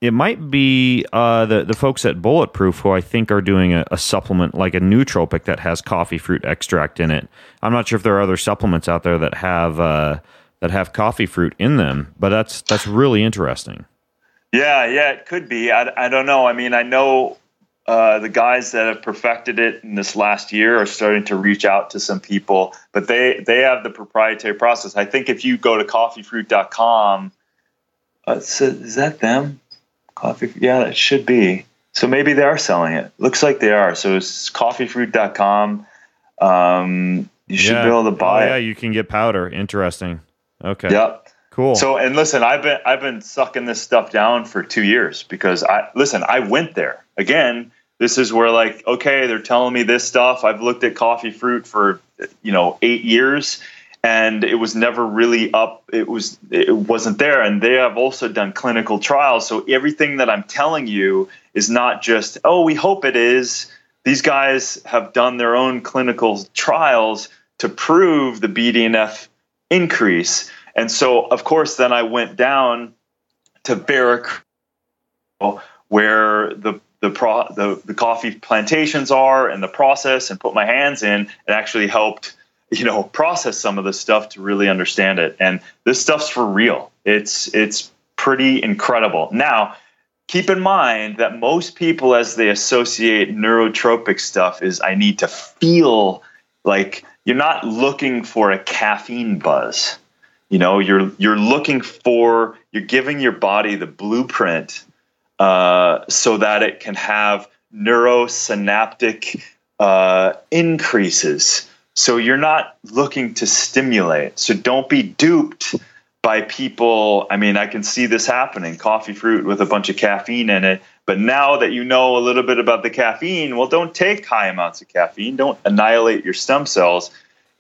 it might be the folks at Bulletproof who I think are doing a supplement like a nootropic that has coffee fruit extract in it. I'm not sure if there are other supplements out there that have coffee fruit in them, but that's really interesting. Yeah, it could be. I don't know. I mean, I know the guys that have perfected it in this last year are starting to reach out to some people, but they have the proprietary process. I think if you go to coffeefruit.com, is that them? Coffee? Yeah, it should be. So maybe they are selling it. Looks like they are. So it's coffeefruit.com. You should be able to buy it. Yeah, you can get powder. Interesting. Okay. Yep. Cool. So, and listen, I've been sucking this stuff down for 2 years because I went there. Again, this is where like, okay, they're telling me this stuff. I've looked at Coffeefruit for 8 years, and it was never really up. It wasn't there. And they have also done clinical trials. So everything that I'm telling you is not just, oh, we hope it is. These guys have done their own clinical trials to prove the BDNF increase. And so, of course, then I went down to Barrick, where the coffee plantations are and the process, and put my hands in and actually helped, process some of the stuff to really understand it. And this stuff's for real. It's pretty incredible. Now, keep in mind that most people, as they associate neurotropic stuff, is I need to feel like you're not looking for a caffeine buzz. You're giving your body the blueprint so that it can have neurosynaptic increases. So you're not looking to stimulate. So don't be duped by people. I mean, I can see this happening, Coffeefruit with a bunch of caffeine in it. But now that you know a little bit about the caffeine, well, don't take high amounts of caffeine. Don't annihilate your stem cells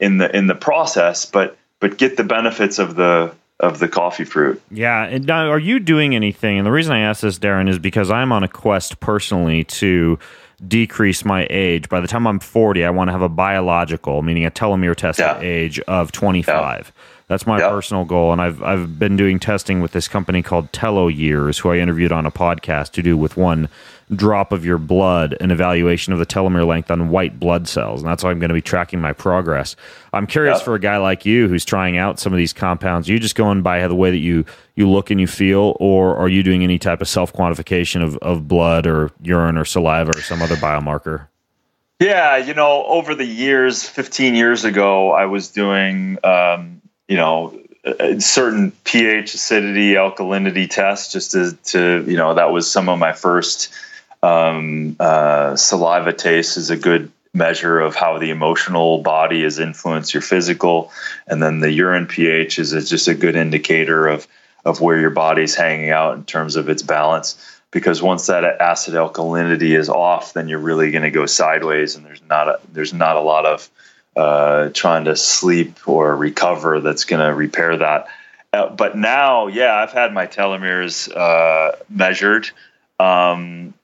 in the process, but get the benefits of the Coffeefruit. Yeah. And now, are you doing anything? And the reason I ask this, Darin, is because I'm on a quest personally to decrease my age. By the time I'm 40, I want to have a biological, meaning a telomere tested age of 25. Yeah. That's my personal goal. And I've been doing testing with this company called TeloYears, who I interviewed on a podcast, to do with one drop of your blood an evaluation of the telomere length on white blood cells. And that's how I'm going to be tracking my progress. I'm curious for a guy like you who's trying out some of these compounds. Are you just going by the way that you look and you feel, or are you doing any type of self-quantification of blood or urine or saliva or some other biomarker? Yeah, over the years, 15 years ago, I was doing a certain pH, acidity, alkalinity tests, just to that was some of my first. Saliva taste is a good measure of how the emotional body has influenced your physical, and then the urine pH is just a good indicator of where your body's hanging out in terms of its balance. Because once that acid alkalinity is off, then you're really going to go sideways, and there's not a lot of trying to sleep or recover that's going to repair that. But now, I've had my telomeres measured. And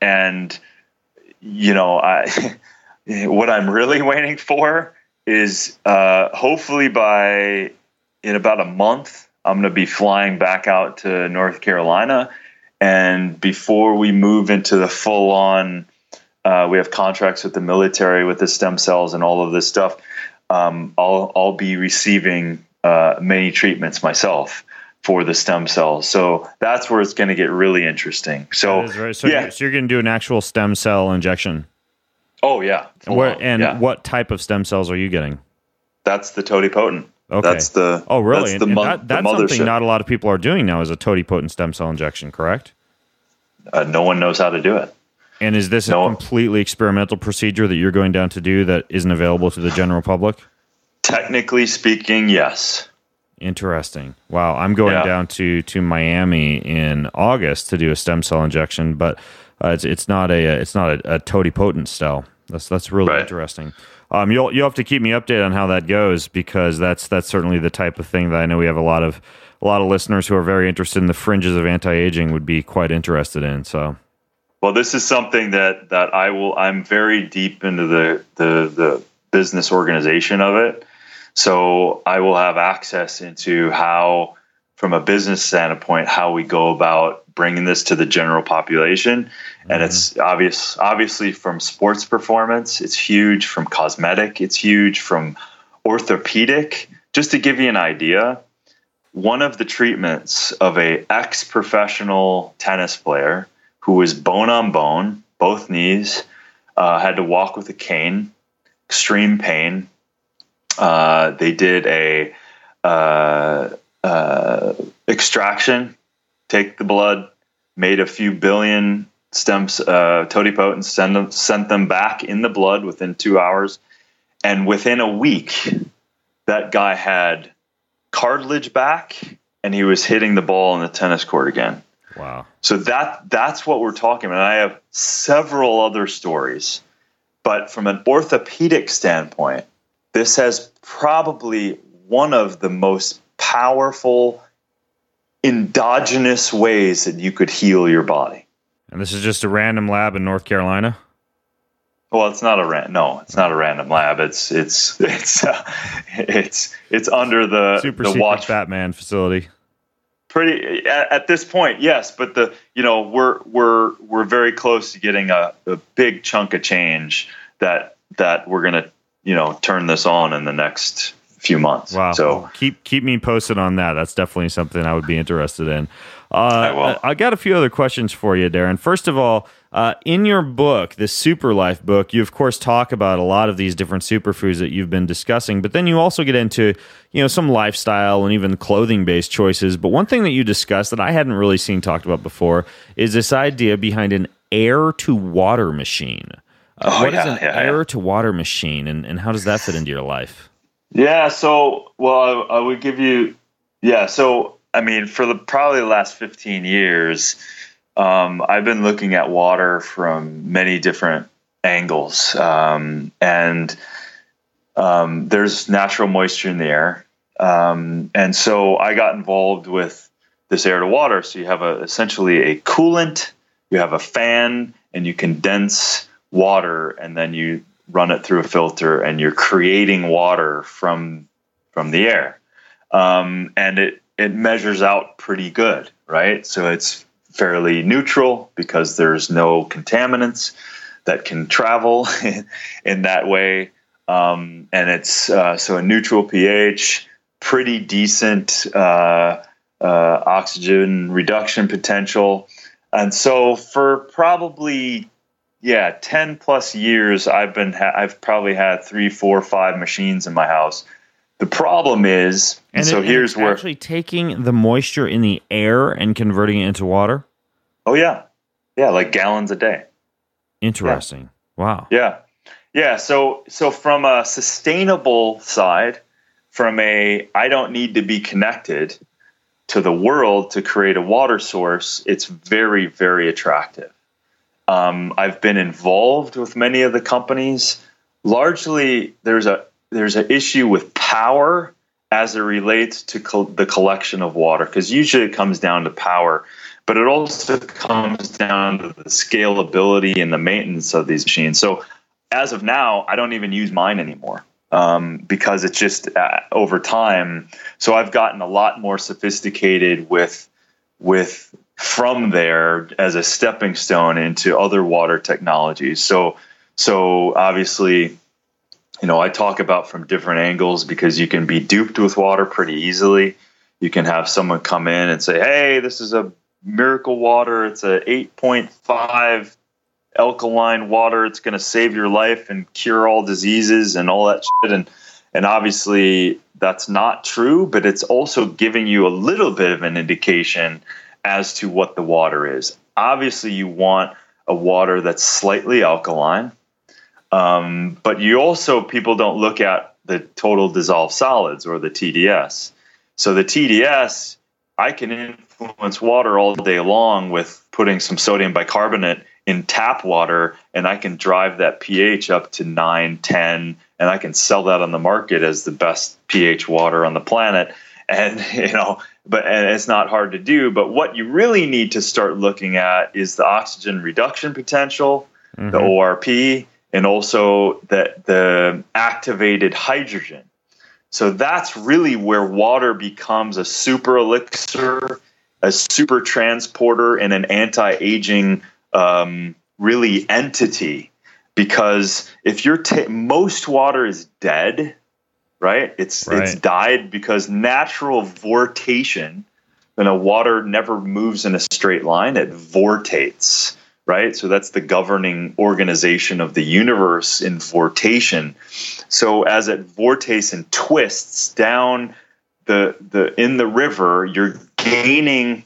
what I'm really waiting for is, hopefully in about a month, I'm going to be flying back out to North Carolina. And before we move into the full on, we have contracts with the military with the stem cells and all of this stuff. I'll be receiving, many treatments myself for the stem cells. So that's where it's going to get really interesting. So, that is right. So you're going to do an actual stem cell injection. Oh yeah. What type of stem cells are you getting? That's the totipotent. Okay. That's the really? That's that's something not a lot of people are doing now, is a totipotent stem cell injection, correct? No one knows how to do it. And is this a completely experimental procedure that you're going down to do that isn't available to the general public? Technically speaking, yes. Interesting. Wow. I'm going down to Miami in August to do a stem cell injection, but it's not a totipotent cell. That's really interesting. You'll have to keep me updated on how that goes, because that's certainly the type of thing that I know we have a lot of listeners who are very interested in the fringes of anti-aging would be quite interested in. So, well, this is something that I'm very deep into the business organization of it. So I will have access into how, from a business standpoint, how we go about bringing this to the general population. And it's obviously from sports performance, it's huge, from cosmetic, it's huge, from orthopedic. Just to give you an idea, one of the treatments of a ex-professional tennis player who was bone on bone, both knees, had to walk with a cane, extreme pain. They did a extraction, take the blood, made a few billion stems, totipotent, sent them back in the blood within 2 hours. And within a week, that guy had cartilage back and he was hitting the ball in the tennis court again. Wow. So that's what we're talking about. And I have several other stories, but from an orthopedic standpoint, this has probably one of the most powerful endogenous ways that you could heal your body. And this is just a random lab in North Carolina? Well, it's not it's not a random lab. It's under the super the secret watch Batman facility. Pretty at this point, yes, but we're very close to getting a big chunk of change that we're gonna turn this on in the next few months. Wow. So keep me posted on that. That's definitely something I would be interested in. I got a few other questions for you, Darin. First of all, in your book, the SuperLife book, you of course talk about a lot of these different superfoods that you've been discussing, but then you also get into some lifestyle and even clothing-based choices. But one thing that you discussed that I hadn't really seen talked about before is this idea behind an air-to-water machine. What is an air-to-water machine, and how does that fit into your life? Yeah, so, well, I would give you, so, I mean, for probably the last 15 years, I've been looking at water from many different angles. There's natural moisture in the air. And so I got involved with this air to water. So you have essentially a coolant, you have a fan, and you condense water, and then you run it through a filter, and you're creating water from the air. And it measures out pretty good, right? So it's fairly neutral because there's no contaminants that can travel in that way. And it's so a neutral pH, pretty decent oxygen reduction potential. And so for probably 10 plus years, I've probably had 3, 4, 5 machines in my house. The problem is, here's where actually taking the moisture in the air and converting it into water. Oh yeah, like gallons a day. Interesting. Yeah. Wow. Yeah. So from a sustainable side, I don't need to be connected to the world to create a water source. It's very, very attractive. I've been involved with many of the companies. Largely, there's an issue with power as it relates to the collection of water, because usually it comes down to power, but it also comes down to the scalability and the maintenance of these machines. So as of now, I don't even use mine anymore because it's just over time. So I've gotten a lot more sophisticated with from there as a stepping stone into other water technologies. So obviously, I talk about from different angles because you can be duped with water pretty easily. You can have someone come in and say, hey, this is a miracle water. It's a 8.5 alkaline water. It's going to save your life and cure all diseases and all that shit. And obviously that's not true, but it's also giving you a little bit of an indication as to what the water is. Obviously you want a water that's slightly alkaline. But people don't look at the total dissolved solids, or the TDS. So the TDS, I can influence water all day long with putting some sodium bicarbonate in tap water, and I can drive that pH up to 9, 10, and I can sell that on the market as the best pH water on the planet. And, and it's not hard to do. But what you really need to start looking at is the oxygen reduction potential, the ORP, and also the activated hydrogen. So that's really where water becomes a super elixir, a super transporter, and an anti-aging really entity. Because if most water is dead, right? It's died because natural vortation, when a water never moves in a straight line, it vortates, right? So that's the governing organization of the universe in vortation. So as it vortates and twists down in the river, you're gaining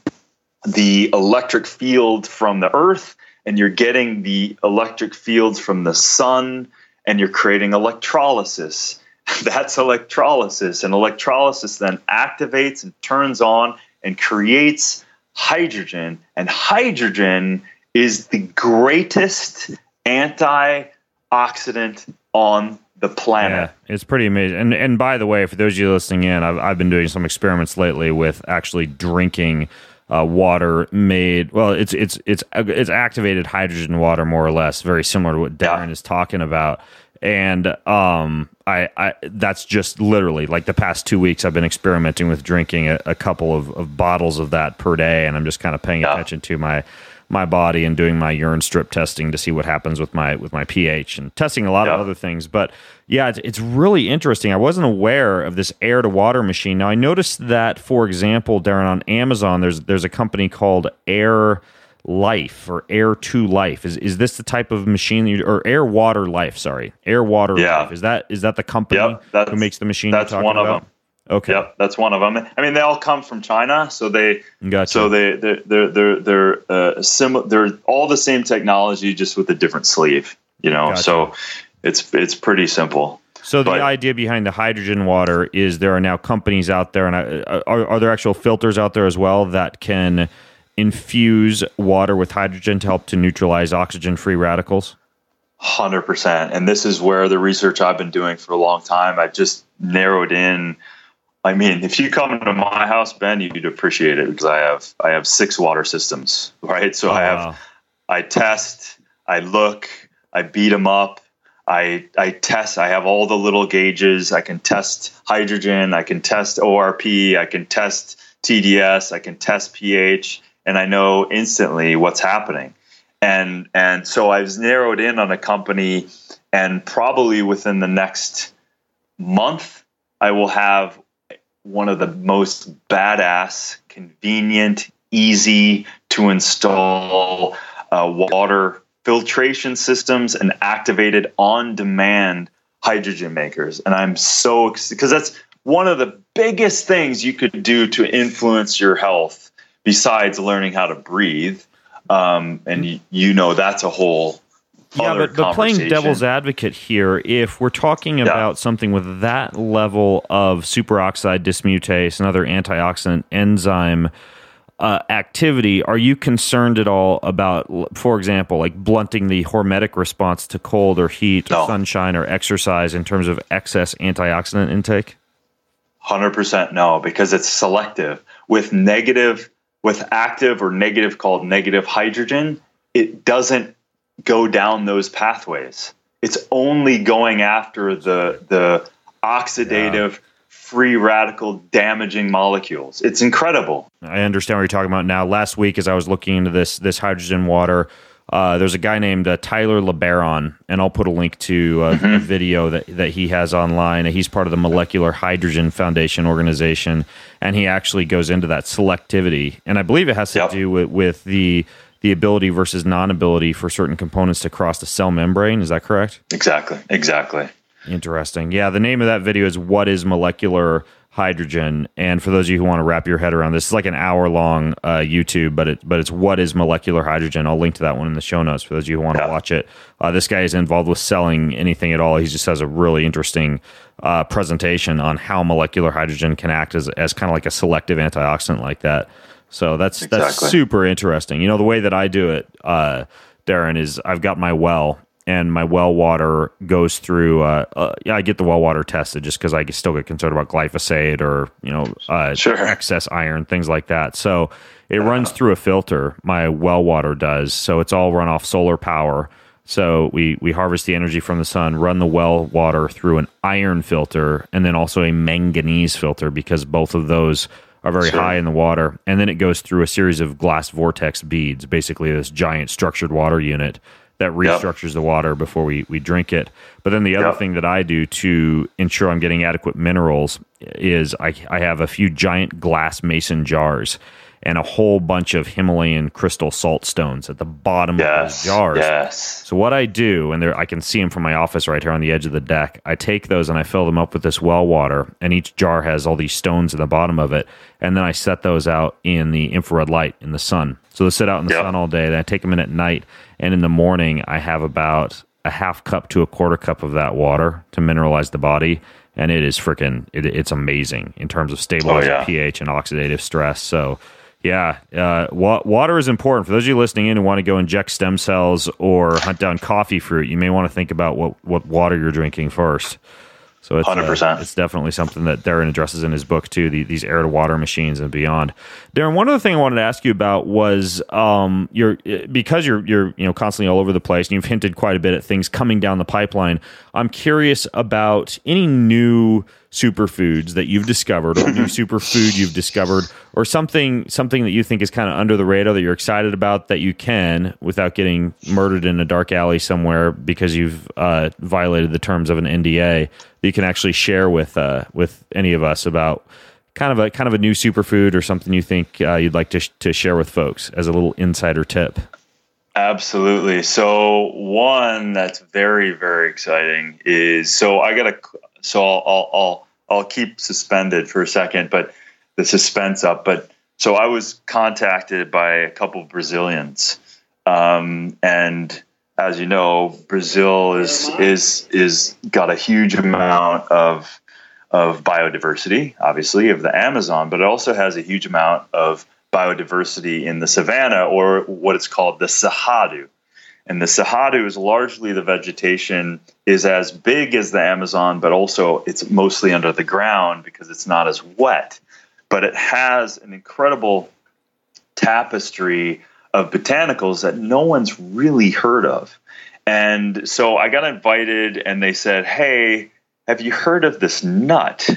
the electric field from the earth, and you're getting the electric fields from the sun, and you're creating electrolysis. That's electrolysis. And electrolysis then activates and turns on and creates hydrogen. And hydrogen is the greatest antioxidant on the planet. Yeah, it's pretty amazing. And by the way, for those of you listening in, I've been doing some experiments lately with actually drinking water made. Well, it's activated hydrogen water, more or less, very similar to what Darin is talking about. And I that's just literally like the past 2 weeks I've been experimenting with drinking a couple of bottles of that per day, and I'm just kind of paying attention to my body and doing my urine strip testing to see what happens with my pH and testing a lot of other things. But yeah, it's really interesting. I wasn't aware of this air to water machine. Now I noticed that, for example, Darin, on Amazon, there's a company called Air Life or Air to Life. Is this the type of machine or Air Water Life? Sorry, Air Water Life. Is that the company who makes the machine? That's one of them. Okay. Yep, that's one of them. I mean, they all come from China, so they're similar. They're all the same technology, just with a different sleeve. So it's pretty simple. So the idea behind the hydrogen water is there are now companies out there, and are there actual filters out there as well that can infuse water with hydrogen to help to neutralize oxygen-free radicals? 100%. And this is where the research I've been doing for a long time, I've just narrowed in. I mean, if you come to my house, Ben, you'd appreciate it, because I have 6 water systems, right? So I test, I look, I beat them up, I test. I have all the little gauges. I can test hydrogen, I can test ORP, I can test TDS, I can test pH, and I know instantly what's happening. And so I've narrowed in on a company, and probably within the next month, I will have one of the most badass, convenient, easy to install water filtration systems and activated on-demand hydrogen makers. And I'm so excited, because that's one of the biggest things you could do to influence your health besides learning how to breathe. And that's a whole but playing devil's advocate here, if we're talking about something with that level of superoxide dismutase and other antioxidant enzyme activity, are you concerned at all about, for example, like blunting the hormetic response to cold or heat or sunshine or exercise in terms of excess antioxidant intake? 100% no, because it's selective. With active or negative, called negative hydrogen, it doesn't go down those pathways. It's only going after the oxidative, free radical damaging molecules. It's incredible. I understand what you're talking about now. Last week, as I was looking into this hydrogen water, there's a guy named Tyler LeBaron, and I'll put a link to a video that he has online. He's part of the Molecular Hydrogen Foundation organization, and he actually goes into that selectivity. And I believe it has to do with the ability versus non-ability for certain components to cross the cell membrane. Is that correct? Exactly. Interesting. Yeah, the name of that video is What is Molecular Hydrogen? And for those of you who want to wrap your head around this, it's like an hour-long YouTube, but it's What is Molecular Hydrogen? I'll link to that one in the show notes for those of you who want to watch it. This guy is involved with selling anything at all. He just has a really interesting presentation on how molecular hydrogen can act as kind of like a selective antioxidant like that. So that's super interesting. The way that I do it, Darin, is I've got my well, and my well water goes through. I get the well water tested just because I still get concerned about glyphosate or excess iron, things like that. So it runs through a filter. My well water does. So it's all run off solar power. So we harvest the energy from the sun, run the well water through an iron filter, and then also a manganese filter, because both of those are very high in the water. And then it goes through a series of glass vortex beads, basically this giant structured water unit that restructures the water before we drink it. But then the other thing that I do to ensure I'm getting adequate minerals is I have a few giant glass mason jars and a whole bunch of Himalayan crystal salt stones at the bottom of those jars. Yes. So what I do, and I can see them from my office right here on the edge of the deck, I take those and I fill them up with this well water, and each jar has all these stones in the bottom of it, and then I set those out in the infrared light in the sun. So they sit out in the sun all day, then I take them in at night, and in the morning I have about a half cup to a quarter cup of that water to mineralize the body, and it is it's amazing in terms of stabilizing pH and oxidative stress. So water is important. For those of you listening in who want to go inject stem cells or hunt down coffee fruit, you may want to think about what water you're drinking first. So it's 100%. It's definitely something that Darin addresses in his book too, these air to water machines and beyond. Darin, one other thing I wanted to ask you about was because you're constantly all over the place and you've hinted quite a bit at things coming down the pipeline. I'm curious about any new superfoods that you've discovered, or new superfood you've discovered, or something that you think is kind of under the radar that you're excited about that you can, without getting murdered in a dark alley somewhere because you've violated the terms of an NDA, that you can actually share with any of us about kind of a new superfood or something you think you'd like to share with folks as a little insider tip. Absolutely. So one that's very, very exciting is I'll keep suspended for a second, but the suspense up. But so I was contacted by a couple of Brazilians, and as you know, Brazil is got a huge amount of biodiversity, obviously, of the Amazon, but it also has a huge amount of biodiversity in the savanna, or what it's called the Cerrado. And the Cerrado is largely the vegetation is as big as the Amazon, but also it's mostly under the ground because it's not as wet. But it has an incredible tapestry of botanicals that no one's really heard of. And so I got invited and they said, "Hey, have you heard of this nut?"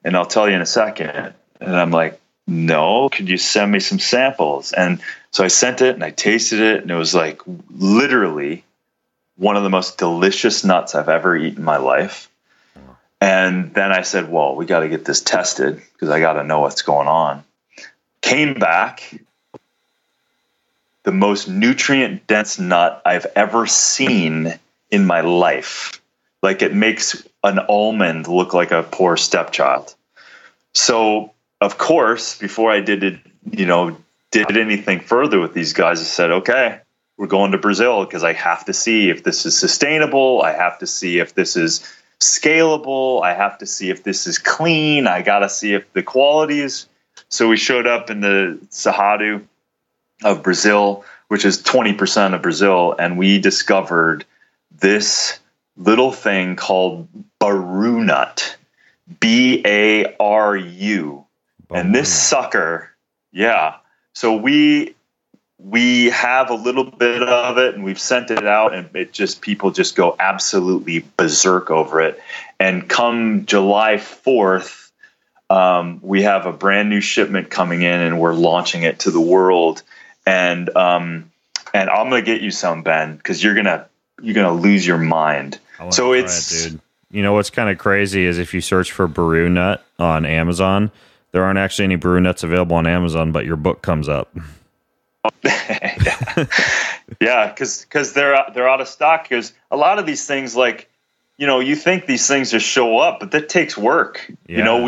And I'll tell you in a second. And I'm like, "No, could you send me some samples?" And so I sent it and I tasted it, and it was like literally one of the most delicious nuts I've ever eaten in my life. And then I said, well, we got to get this tested because I got to know what's going on. Came back, the most nutrient dense nut I've ever seen in my life. Like, it makes an almond look like a poor stepchild. So, of course, before I did anything further with these guys, I said, okay, we're going to Brazil because I have to see if this is sustainable. I have to see if this is scalable. I have to see if this is clean. I got to see if the quality is. So we showed up in the Cerrado of Brazil, which is 20% of Brazil, and we discovered this little thing called baru nut, Baru. And this sucker, so we have a little bit of it, and we've sent it out, and people just go absolutely berserk over it. And come July 4th, we have a brand new shipment coming in, and we're launching it to the world. And I'm gonna get you some, Ben, because you're gonna lose your mind. So it's dude. You know what's kind of crazy is if you search for baru nut on Amazon, there aren't actually any baru nuts available on Amazon, but your book comes up. Because they're out of stock. Because a lot of these things, like, you think these things just show up, but that takes work. Yeah.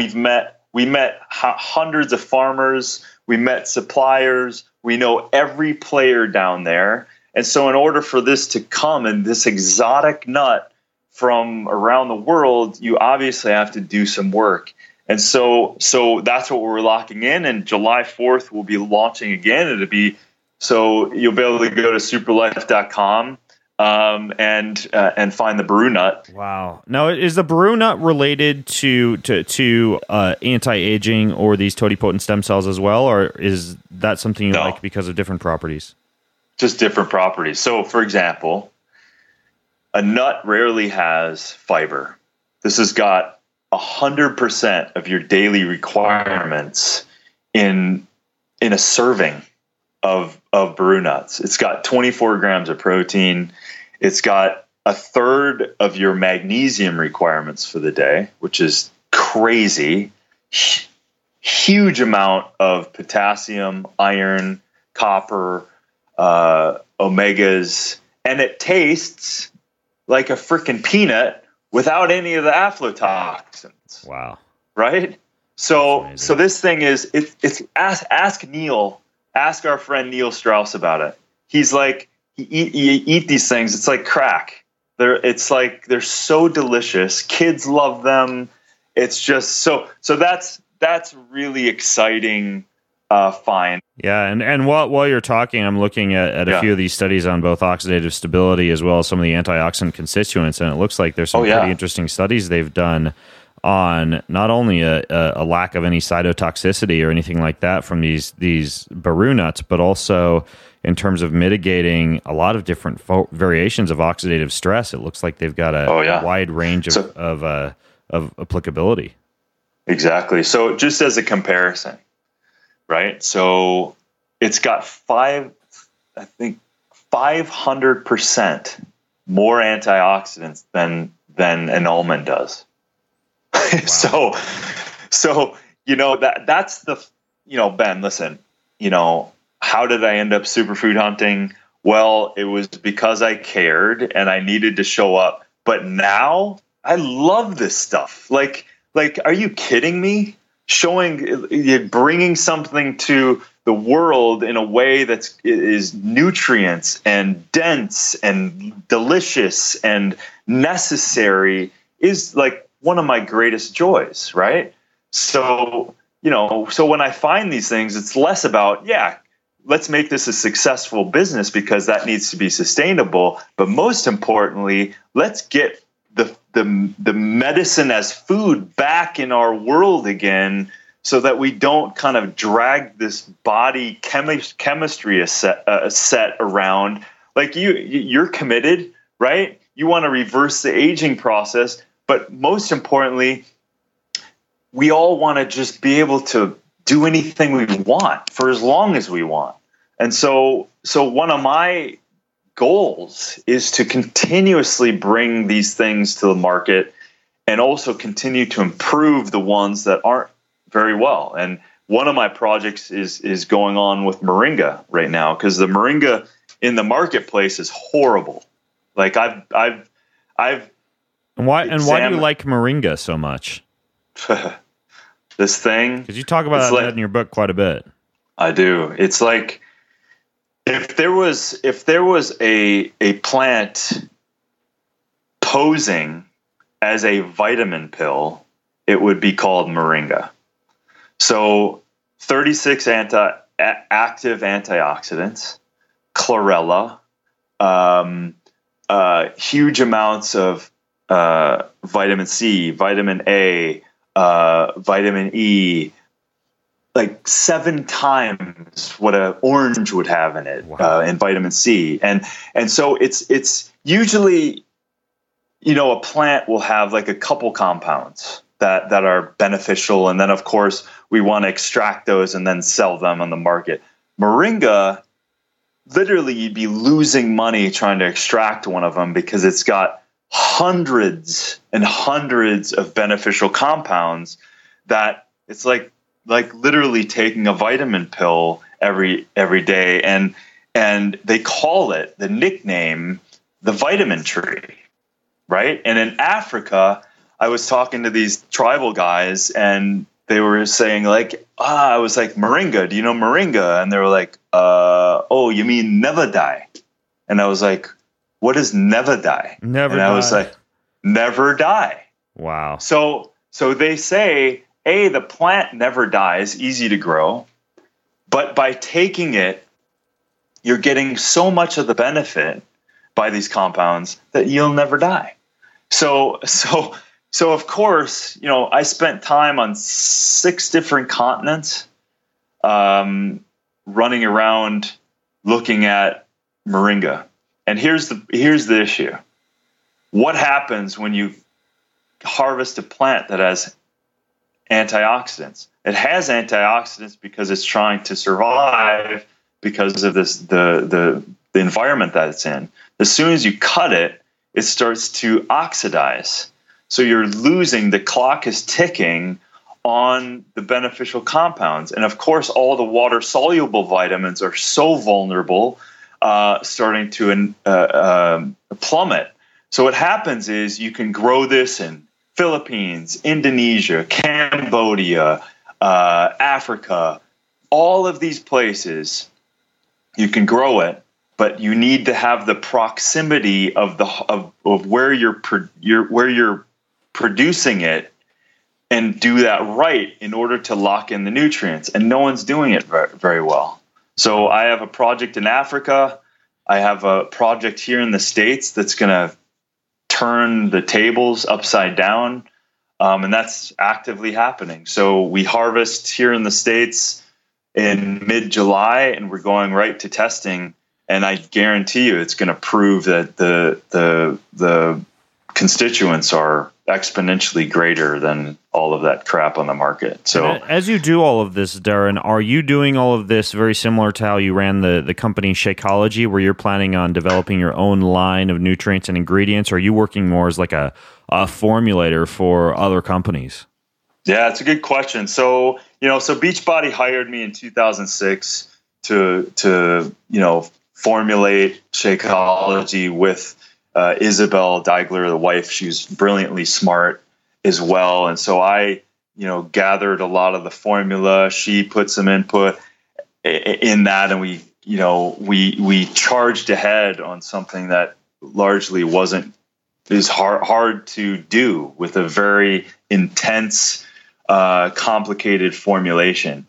We met hundreds of farmers. We met suppliers. We know every player down there. And so in order for this to come, and this exotic nut from around the world, you obviously have to do some work. And so that's what we're locking in. And July 4th, we'll be launching again. So you'll be able to go to superlife.com and find the baru nut. Wow. Now, is the baru nut related to anti-aging or these totipotent stem cells as well? Or is that something you like because of different properties? Just different properties. So, for example, a nut rarely has fiber. This has got 100% of your daily requirements in a serving. baru nuts. It's got 24 grams of protein. It's got a third of your magnesium requirements for the day, which is crazy. Huge amount of potassium, iron, copper, omegas, and it tastes like a freaking peanut without any of the aflatoxins. Wow. Right? So this thing is, it's ask Neil, ask our friend Neil Strauss about it. He's like, you eat these things, it's like crack. They're so delicious. Kids love them. It's just so that's really exciting find. Yeah, and while you're talking, I'm looking at a few of these studies on both oxidative stability as well as some of the antioxidant constituents, and it looks like there's some pretty interesting studies they've done on not only a lack of any cytotoxicity or anything like that from these baru nuts, but also in terms of mitigating a lot of different variations of oxidative stress. It looks like they've got a wide range of applicability. Exactly. So just as a comparison, right? So it's got 500% more antioxidants than an almond does. Wow. So that's the Ben, listen, how did I end up superfood hunting? Well, it was because I cared and I needed to show up. But now I love this stuff. Like, are you kidding me? Bringing something to the world in a way that is nutrients and dense and delicious and necessary is like one of my greatest joys, right? So when I find these things, it's less about, let's make this a successful business because that needs to be sustainable. But most importantly, let's get the medicine as food back in our world again, so that we don't kind of drag this body chemistry set around. Like you're committed, right? You want to reverse the aging process, but most importantly, we all want to just be able to do anything we want for as long as we want. And so one of my goals is to continuously bring these things to the market and also continue to improve the ones that aren't very well. And one of my projects is going on with moringa right now, because the moringa in the marketplace is horrible. Like I've and why do you like moringa so much? This thing, because you talk about that in your book quite a bit. I do. It's like if there was a plant posing as a vitamin pill, it would be called moringa. So 36 active antioxidants, chlorella, huge amounts of vitamin C, vitamin A, vitamin E, like 7 times what an orange would have in it. Wow. In vitamin C. And so it's usually, a plant will have like a couple compounds that are beneficial. And then of course we want to extract those and then sell them on the market. Moringa, literally you'd be losing money trying to extract one of them because it's got hundreds and hundreds of beneficial compounds that it's like literally taking a vitamin pill every day. And they call it, the nickname, the vitamin tree, right? And in Africa, I was talking to these tribal guys and they were saying like, I was like, moringa, do you know moringa? And they were like, oh, you mean never die? And I was like, what is never die? Never and die. I was like, never die. Wow. So they say, the plant never dies, easy to grow, but by taking it, you're getting so much of the benefit by these compounds that you'll never die. So of course, I spent time on 6 different continents, running around looking at moringa. And here's the issue. What happens when you harvest a plant that has antioxidants? It has antioxidants because it's trying to survive because of the environment that it's in. As soon as you cut it, it starts to oxidize. So you're losing, the clock is ticking on the beneficial compounds. And of course, all the water-soluble vitamins are so vulnerable, starting to plummet. So what happens is you can grow this in Philippines, Indonesia, Cambodia, Africa, all of these places. You can grow it, but you need to have the proximity of where you're producing it, and do that right in order to lock in the nutrients. And no one's doing it very well. So I have a project in Africa. I have a project here in the States that's going to turn the tables upside down. And that's actively happening. So we harvest here in the States in mid-July, and we're going right to testing. And I guarantee you it's going to prove that the constituents are exponentially greater than all of that crap on the market. So as you do all of this, Darin, are you doing all of this very similar to how you ran the company Shakeology, where you're planning on developing your own line of nutrients and ingredients? Or are you working more as like a formulator for other companies? Yeah, it's a good question. So, Beachbody hired me in 2006 to formulate Shakeology with Isabel Deigler, the wife. She was brilliantly smart as well. And so I, gathered a lot of the formula. She put some input in that, and we charged ahead on something that largely is hard to do with a very intense, complicated formulation.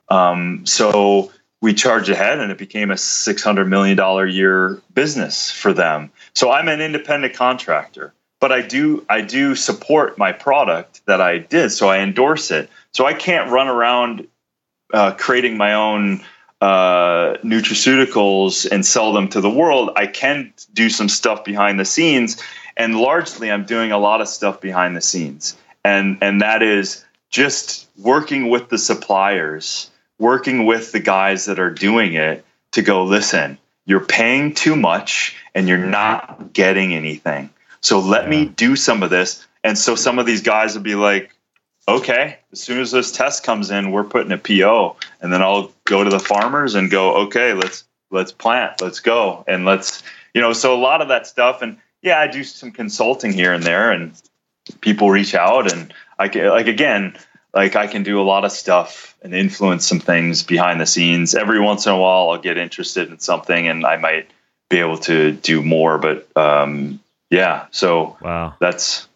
So we charged ahead, and it became a $600 million a year business for them. So I'm an independent contractor, but I do support my product that I did. So I endorse it. So I can't run around creating my own nutraceuticals and sell them to the world. I can do some stuff behind the scenes, and largely I'm doing a lot of stuff behind the scenes. And that is just working with the suppliers, working with the guys that are doing it to go, listen, you're paying too much and you're not getting anything. So let me do some of this. And so some of these guys will be like, okay, as soon as this test comes in, we're putting a PO, and then I'll go to the farmers and go, okay, let's plant, let's go. And so a lot of that stuff. And I do some consulting here and there, and people reach out, and I can do a lot of stuff and influence some things behind the scenes. Every once in a while, I'll get interested in something, and I might be able to do more. But so wow, that's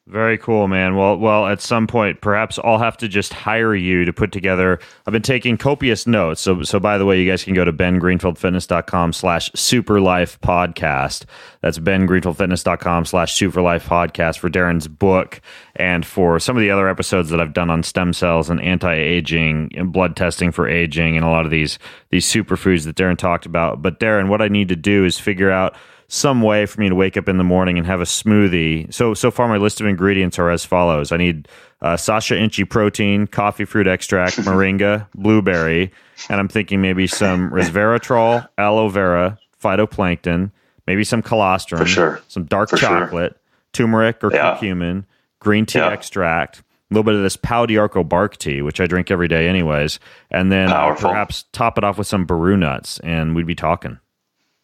very cool, man. Well, at some point, perhaps I'll have to just hire you to put together. I've been taking copious notes. So by the way, you guys can go to bengreenfieldfitness.com/superlife podcast. That's bengreenfieldfitness.com/superlife podcast for Darin's book, and for some of the other episodes that I've done on stem cells and anti-aging and blood testing for aging and a lot of these superfoods that Darin talked about. But Darin, what I need to do is figure out some way for me to wake up in the morning and have a smoothie. So far, my list of ingredients are as follows. I need Sasha Inchi protein, coffee fruit extract, moringa, blueberry, and I'm thinking maybe some resveratrol, aloe vera, phytoplankton, maybe some colostrum, some dark chocolate, turmeric or curcumin, green tea extract, a little bit of this pau d'arco bark tea, which I drink every day anyways, and then perhaps top it off with some baru nuts, and we'd be talking.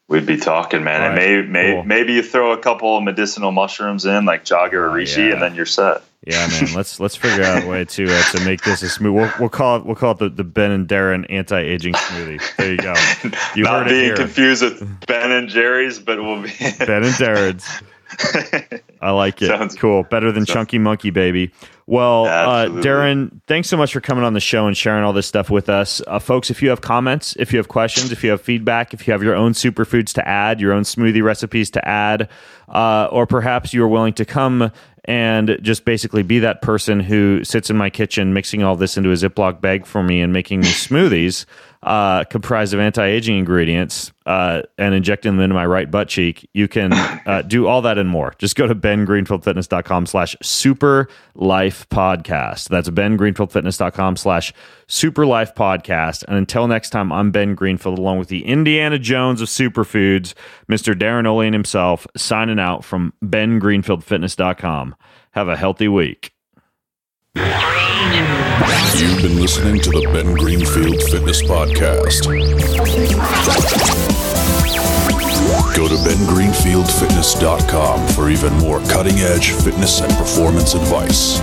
We'd be talking, man. Right. And maybe you throw a couple of medicinal mushrooms in, like chaga or reishi, and then you're set. Yeah, man. Let's figure out a way to make this a smooth. We'll call it the Ben and Darin anti-aging smoothie. There you go. You Not being confused with Ben and Jerry's, but we'll be Ben and Darin's. I like it. Sounds cool. Better than Chunky Monkey, baby. Well, Darin, thanks so much for coming on the show and sharing all this stuff with us. Folks, if you have comments, if you have questions, if you have feedback, if you have your own superfoods to add, your own smoothie recipes to add, or perhaps you are willing to come and just basically be that person who sits in my kitchen mixing all this into a Ziploc bag for me and making me smoothies, comprised of anti-aging ingredients and injecting them into my right butt cheek, you can do all that and more. Just go to bengreenfieldfitness.com/superlifepodcast. That's bengreenfieldfitness.com/superlifepodcast. And until next time, I'm Ben Greenfield, along with the Indiana Jones of superfoods, Mr. Darin Olien himself, signing out from bengreenfieldfitness.com. Have a healthy week. You've been listening to the Ben Greenfield Fitness Podcast. Go to bengreenfieldfitness.com for even more cutting-edge fitness and performance advice.